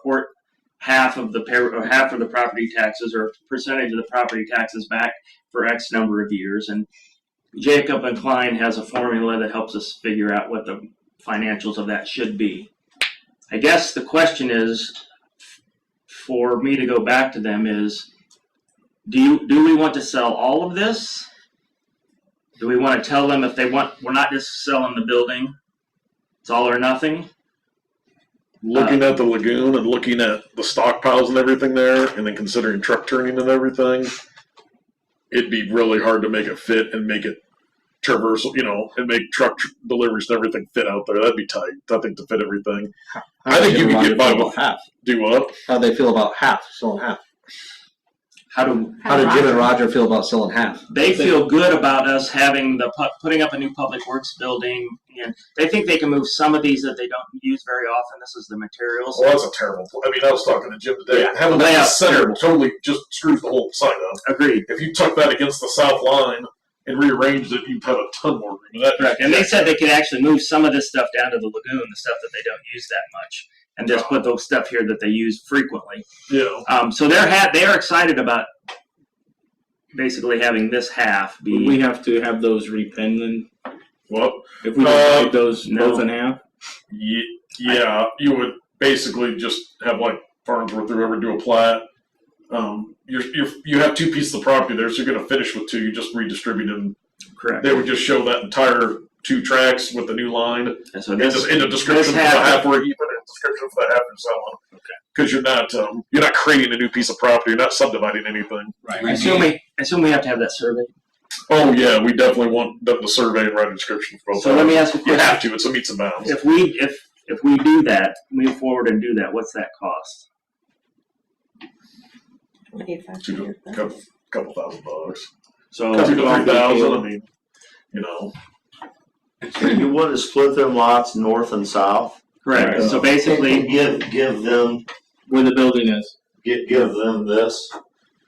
B: half of the property taxes or percentage of the property taxes back for X number of years. And Jacob and Klein has a formula that helps us figure out what the financials of that should be. I guess the question is, for me to go back to them is, do we want to sell all of this? Do we want to tell them if they want, we're not just selling the building, it's all or nothing?
J: Looking at the lagoon and looking at the stockpiles and everything there, and then considering truck turning and everything, it'd be really hard to make it fit and make it traversal, and make truck deliveries and everything fit out there. That'd be tight, I think, to fit everything. I think you could get by with
G: half.
J: Do what?
G: How do they feel about selling half?
B: How do
G: Jim and Roger feel about selling half?
B: They feel good about us putting up a new public works building, and they think they can move some of these that they don't use very often. This is the materials.
J: Well, that's a terrible. I mean, I was talking to Jim today.
B: Yeah.
J: Having that center totally just screws the whole sign up.
B: Agreed.
J: If you tuck that against the south line and rearranged it, you'd have a ton more room.
B: Correct. And they said they could actually move some of this stuff down to the lagoon, the stuff that they don't use that much, and just put those stuff here that they use frequently.
J: Yeah.
B: So they're excited about basically having this half be.
C: Would we have to have those repinned then?
J: What?
C: If we divide those
B: no.
C: both in half?
J: Yeah, you would basically just have like Farnsworth or whoever do a plat. You have two pieces of property there, so you're going to finish with two. You just redistribute them.
B: Correct.
J: They would just show that entire 2 tracks with the new line.
B: And so
J: in the description for the half, where you put a description for that half and so on. Okay. Because you're not creating a new piece of property. You're not subdividing anything.
B: Right. I assume we have to have that survey.
J: Oh yeah, we definitely want them to survey and write a description for both.
B: So let me ask you a question.
J: You have to. It's a meets and bounds.
B: If we do that, move forward and do that, what's that cost?
J: Couple $1,000.
B: So
J: $2,000 to $3,000. I mean,
L: You want to split them lots north and south?
B: Correct. So basically,
L: give them
C: Where the building is.
L: give them this,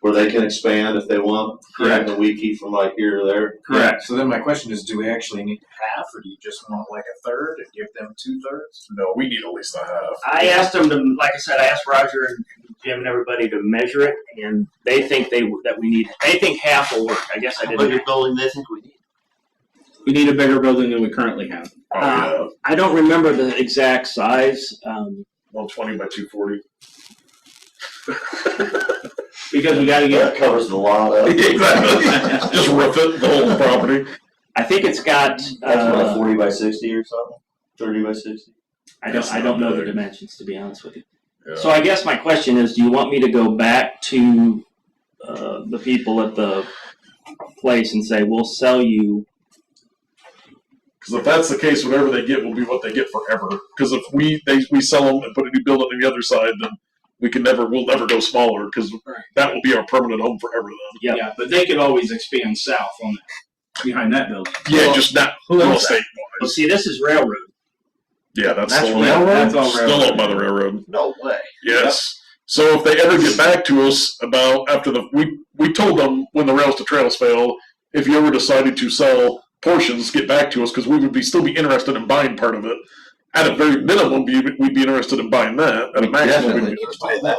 L: where they can expand if they want.
B: Correct.
L: And we keep from like here to there.
B: correct.
A: So then my question is, do we actually need half, or do you just want like a third and give them 2/3?
J: No, we need at least a half.
B: I asked them to, like I said, I asked Roger and Jim and everybody to measure it, and they think they think half will work. I guess I
L: How
B: didn't.
L: big a building they think we need?
C: We need a bigger building than we currently have.
B: I don't remember the exact size.
J: 120 by 240.
C: Because we gotta
L: That
C: get,
L: covers the lot up.
J: Exactly. Just roof it, the whole property.
B: I think it's got.
L: That's what, 40 by 60 or something? 30 by 60?
B: I don't know the dimensions, to be honest with you.
J: Yeah.
B: So I guess my question is, do you want me to go back to the people at the place and say, we'll sell you?
J: Because if that's the case, whatever they get will be what they get forever. Because if we sell them and put a new building on the other side, then we'll never go smaller, because that will be our permanent home forever then.
C: yeah, but they could always expand south on that, behind that building.
J: Yeah, just not real estate
B: Well,
J: wise.
B: see, this is railroad.
J: Yeah, that's
G: That's
J: still
G: railroad?
C: That's all
J: still
C: railroad.
J: owned by the railroad.
L: No way.
J: Yes. So if they ever get back to us about we told them when the rails to trails failed, if you ever decided to sell portions, get back to us, because we would still be interested in buying part of it. At a very minimum, we'd be interested in buying that. At a maximum, we'd be interested in that.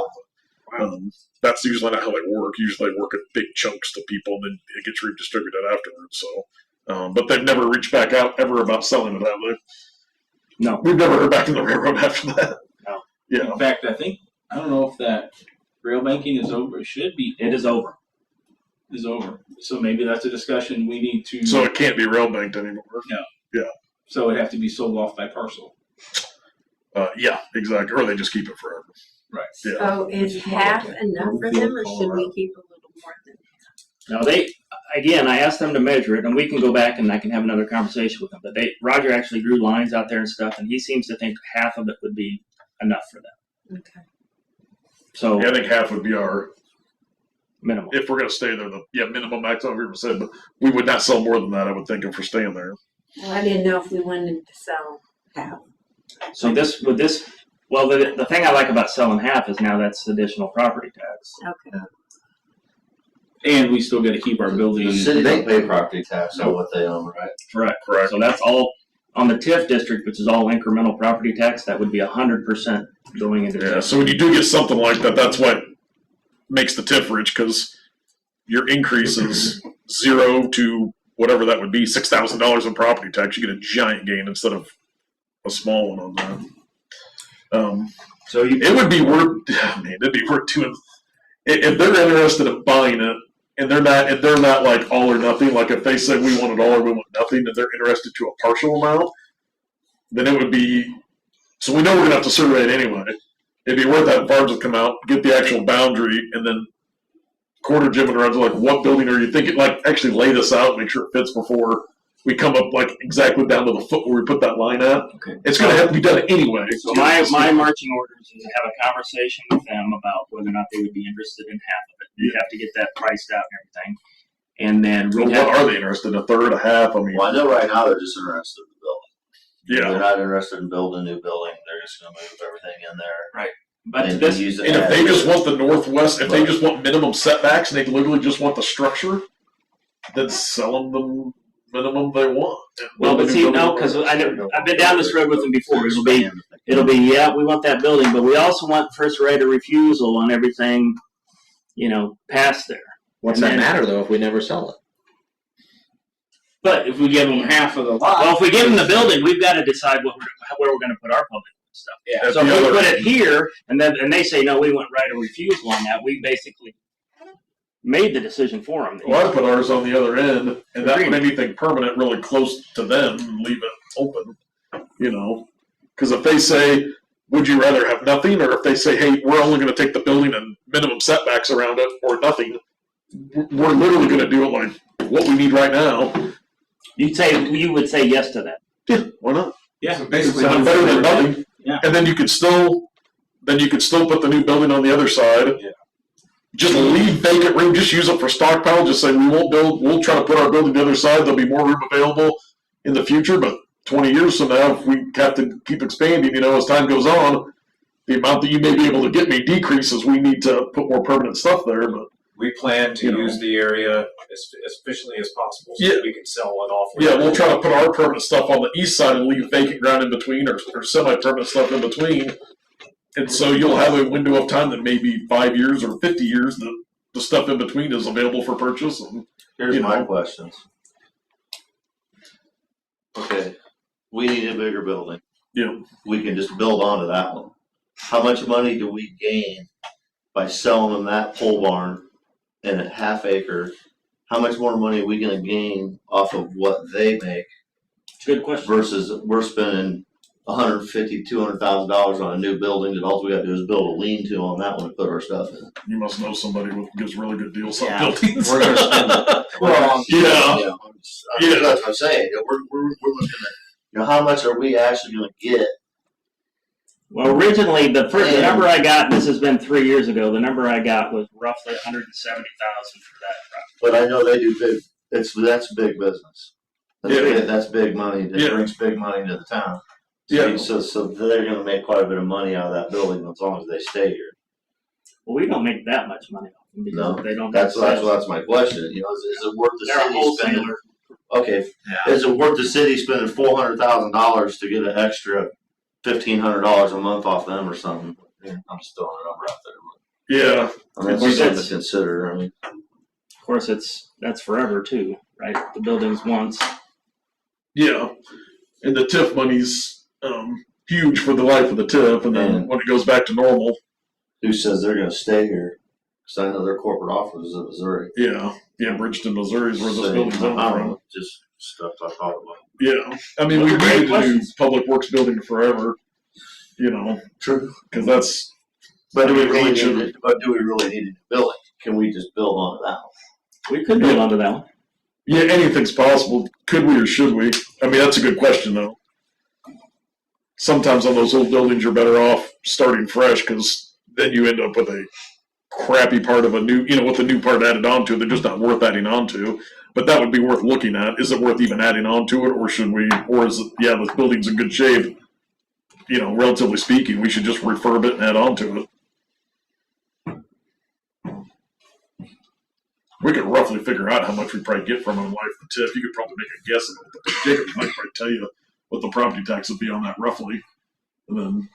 J: That's usually not how they work. Usually they work at big chunks to people, and then it gets redistributed afterwards. So, but they've never reached back out ever about selling it, have they?
B: No.
J: We've never heard back from the railroad after that.
B: No.
J: Yeah.
C: In fact, I don't know if that rail banking is over. It should be.
B: It is over.
C: Is over. So maybe that's a discussion we need to.
J: So it can't be rail banked anymore.
C: No.
J: Yeah.
C: So it'd have to be sold off by parcel.
J: Yeah, exactly. Or they just keep it forever.
C: Right.
J: Yeah.
F: So is half enough for them, or should we keep a little more than
B: Now again, I asked them to measure it, and we can go back and I can have another conversation with them. But Roger actually drew lines out there and stuff, and he seems to think half of it would be enough for them.
F: Okay.
B: So
J: Yeah, I think half would be our
B: minimum.
J: if we're gonna stay there. Minimum max 100%, but we would not sell more than that. I would think if we're staying there.
F: Well, I didn't know if we wanted to sell half.
B: So well, the thing I like about selling half is now that's additional property tax.
F: Okay.
C: And we still gotta keep our building.
L: The city don't pay property tax on what they own, right?
B: Correct. So that's all on the TIF district, which is all incremental property tax. That would be 100% going into
J: Yeah.
B: TIF.
J: So when you do get something like that, that's what makes the TIF rich, because your increase is 0 to whatever that would be, $6,000 in property tax. You get a giant gain instead of a small one on that.
L: So
J: it would be worth. It'd be worth doing if they're interested in buying it, and they're not like all or nothing. Like if they say we want it all or we want nothing, and they're interested to a partial amount, then it would be. So we know we're gonna have to survey it anyway. It'd be worth having farms to come out, get the actual boundary, and then quarter Jim and Rod's like, what building are you thinking? Like, actually lay this out, make sure it fits before we come up like exactly down to the foot where we put that line at.
B: Okay.
J: It's going to have to be done anyway.
B: So my marching orders is to have a conversation with them about whether or not they would be interested in half of it. We have to get that priced out and everything. And then
J: What are they interested in? A third, a half? I mean,
L: Well, I know right now they're just interested in building.
J: yeah.
L: They're not interested in building a new building. They're just gonna move everything in there.
B: But
L: And
B: this,
L: use it
J: And if
L: as-
J: they just want the northwest, if they just want minimum setbacks and they literally just want the structure, then sell them the minimum they want.
B: well, but see, no, because I've been down this road with them before. It'll be, yeah, we want that building, but we also want first right of refusal on everything, past there.
K: What's
B: And
K: that
B: then-
K: matter though if we never sell it?
C: But if we give them half of the lot.
B: Well, if we give them the building, we've got to decide where we're going to put our public stuff.
J: That's
B: So
J: the
B: if we
J: other-
B: put it here, and they say no, we want right of refusal on that. We basically made the decision for them.
J: Well, I put ours on the other end, and that put anything permanent really close to them and leave it open, Because if they say, would you rather have nothing, or if they say, hey, we're only going to take the building and minimum setbacks around it, or nothing, we're literally going to do it like what we need right now.
B: You would say yes to that.
J: Yeah, why not?
C: Yeah.
A: So basically,
J: Sound better than nothing.
C: Yeah.
J: And then you could still put the new building on the other side.
A: Yeah.
J: Just leave vacant room. Just use it for stockpile. Just say we won't build. We'll try to put our building the other side. There'll be more room available in the future. But 20 years from now, if we have to keep expanding, as time goes on, the amount that you may be able to get may decrease as we need to put more permanent stuff there. But
A: we plan to use the area as efficiently as possible so
J: Yeah.
A: that we can sell it off.
J: yeah, we'll try to put our permanent stuff on the east side and leave vacant ground in between, or semi-permanent stuff in between. And so you'll have a window of time that may be 5 years or 50 years that the stuff in between is available for purchase. And
L: Here's my questions. Okay, we need a bigger building.
J: Yeah.
L: We can just build onto that one. How much money do we gain by selling them that pole barn and a half acre? How much more money are we gonna gain off of what they make
B: Good question.
L: versus we're spending $150,000, $200,000 on a new building that all we gotta do is build a lean-to on that one to put our stuff in?
J: you must know somebody who gives really good deals on
L: Yeah.
J: buildings.
L: We're gonna spend
J: Well, yeah.
L: That's what I'm saying. We're looking at, how much are we actually gonna get?
B: Well, originally, the number I got, this has been 3 years ago, the number I got was roughly $170,000 for that property.
L: But I know they do big, that's big business. That's,
J: Yeah.
L: that's big money, that
J: Yeah.
L: brings big money to the town.
J: Yeah.
L: So they're gonna make quite a bit of money out of that building as long as they stay here.
B: Well, we don't make that much money off them because
L: No,
B: they don't.
L: That's
B: have sales.
L: my question, is it worth the
B: They're a
L: city spending?
B: wholesaler.
L: Okay, is it worth the city spending $400,000 to get an extra $1,500 a month off them or something? I'm just throwing a number out there.
J: Yeah.
L: I mean, it's something to consider, I mean.
B: Of course, that's forever too, right? The building's once.
J: Yeah. And the TIF money's huge for the life of the TIF, and then when it goes back to normal.
L: Who says they're gonna stay here? Because I know their corporate office is in Missouri.
J: Yeah. Yeah, Bridgeton, Missouri is where this building's
L: I
J: owned
L: don't
J: from.
L: know, just stuff I thought about.
J: Yeah. I mean,
B: Those
J: we
B: are great
J: needed to do
B: questions.
J: public works building forever,
L: True.
J: because that's.
L: But do we really
J: Nature.
L: need a building? Can we just build on that one?
B: We could build onto that one.
J: Yeah, anything's possible. Could we or should we? I mean, that's a good question, though. Sometimes on those old buildings, you're better off starting fresh because then you end up with a crappy part of a new, with the new part added onto it. They're just not worth adding onto. But that would be worth looking at. Is it worth even adding onto it, or should we? Or is it, yeah, this building's in good shape? Relatively speaking, we should just refurb it and add onto it. We could roughly figure out how much we probably get from it life the tip. You could probably make a guess at it. Jacob might probably tell you what the property tax would be on that roughly, and then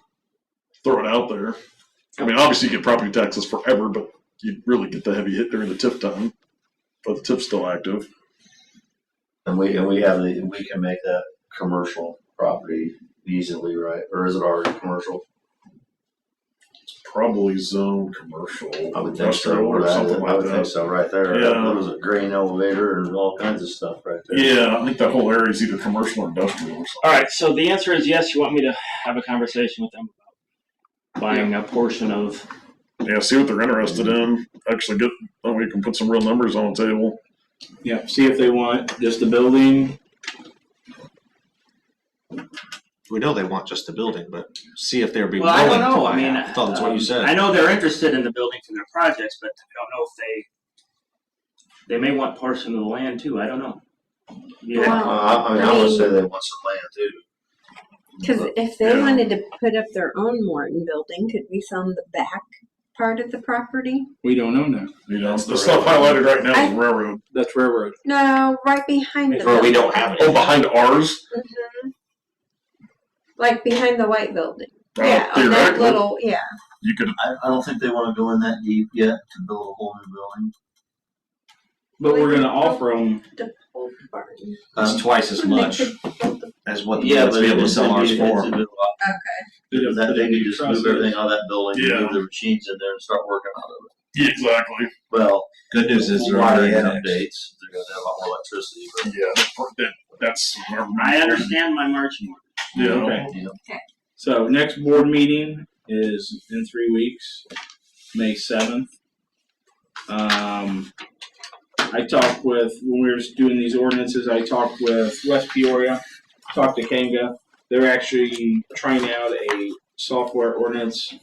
J: throw it out there. I mean, obviously you get property taxes forever, but you really get the heavy hit during the tip time. But the tip's still active.
L: And we can make that commercial property easily, right? Or is it already commercial?
J: Probably zone commercial,
L: I would think so.
J: or something
L: I
J: like
L: would think
J: that.
L: so, right there.
J: Yeah.
L: What was it, grain elevator and all kinds of stuff right there.
J: Yeah, I think that whole area is either commercial or industrial or something.
B: All right, so the answer is yes. You want me to have a conversation with them about buying a portion of?
J: Yeah, see what they're interested in. Actually, we can put some real numbers on the table.
C: Yeah, see if they want just the building.
G: We know they want just the building, but see if they'll be
B: Well, I
G: willing
B: don't
G: to
B: know.
G: buy
B: I mean,
G: it. I thought that's what you said.
B: I know they're interested in the building for their projects, but I don't know if they may want portion of the land too. I don't know. Yeah.
L: I would say they want some land too.
F: Because if they wanted to put up their own Morton building, could we sell them the back part of the property?
C: We don't know now.
J: The stuff highlighted right now is railroad.
C: That's railroad.
F: No, right behind the
K: Where we
F: building.
K: don't have it.
J: Oh, behind ours?
F: Mhm. Like behind the white building.
J: Uh,
F: Yeah, on that
J: theoretically.
F: little, yeah.
J: You could.
L: I don't think they want to go in that deep yet to build a whole new building.
C: But we're gonna offer them.
F: The whole barn.
G: It's twice as much as what the
L: Yeah,
G: to be able to sell ours for.
F: Okay.
L: That they need to just move everything out of that building,
J: Yeah.
L: move the machines in there and start working out of it.
J: Yeah, exactly.
L: Well,
G: Good news is they're
L: wiring
G: already annexed.
L: updates, they're gonna have a lot more electricity, but.
J: Yeah, that's.
B: I understand my marching order.
J: Yeah.
C: Okay. So next board meeting is in 3 weeks, May 7th. I talked with, when we were just doing these ordinances, I talked with West Peoria, talked to Kanga. They're actually trying out a software ordinance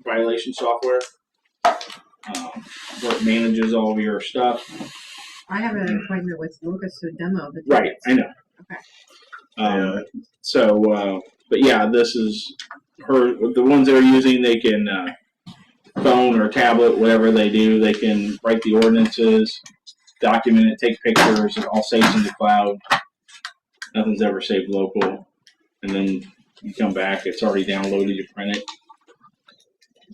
C: violation software. Where it manages all of your stuff.
H: I have an appointment with Lucas to demo the.
C: Right, I know.
H: Okay.
C: But yeah, this is the ones they're using, they can, phone or tablet, whatever they do, they can write the ordinances, document it, take pictures, it all saves in the cloud. Nothing's ever saved local. And then you come back, it's already downloaded, you print it.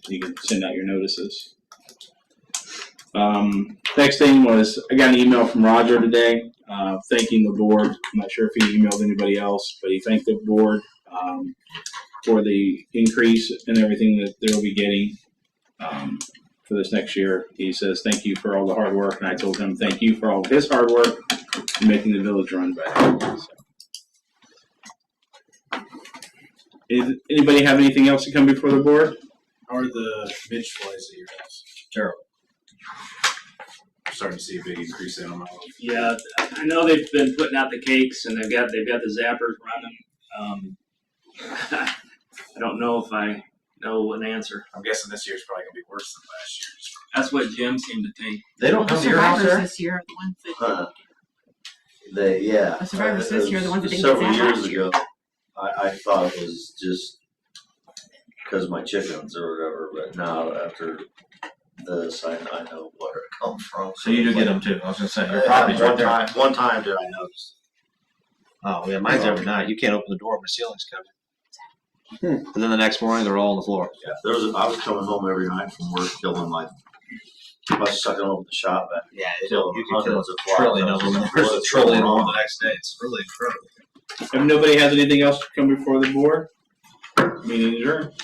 C: You can send out your notices. Next thing was, I got an email from Roger today, thanking the board. I'm not sure if he emailed anybody else, but he thanked the board, for the increase and everything that they'll be getting, for this next year. He says, thank you for all the hard work. And I told him, thank you for all of his hard work in making the village run better. So. Anybody have anything else to come before the board?
A: How are the midge flies at your house?
G: Terrible.
A: I'm starting to see a big increase in them.
B: Yeah, I know they've been putting out the cakes and they've got the zappers running. I don't know if I know an answer.
A: I'm guessing this year's probably gonna be worse than last year's.
B: That's what Jim seemed to think.
G: They don't
H: The
G: come to your house
H: survivors
G: there?
H: this year are the ones that.
L: Yeah.
H: The survivors this year are the ones that didn't
L: Several
H: get that
L: years
H: last year.
L: ago, I thought it was just because of my chickens or whatever, but now after this, I know where it comes from.
G: So you do get them too. I was gonna say your property's right there.
L: One time did I notice.
G: Oh yeah, mine's every night. You can't open the door when the ceiling's covered. And then the next morning they're all on the floor.
L: Yeah, I was coming home every night from work, killing I was sucking over the shop back.
G: Yeah,
L: Killing
G: you can kill
L: hundreds
G: a
L: of flies.
G: trillion
L: I
G: of
L: was
G: them.
L: like,
G: There's a
L: what's
G: trillion
L: going
G: of them
L: on?
G: the next day. It's really incredible.
C: If nobody has anything else to come before the board, meeting adjourned.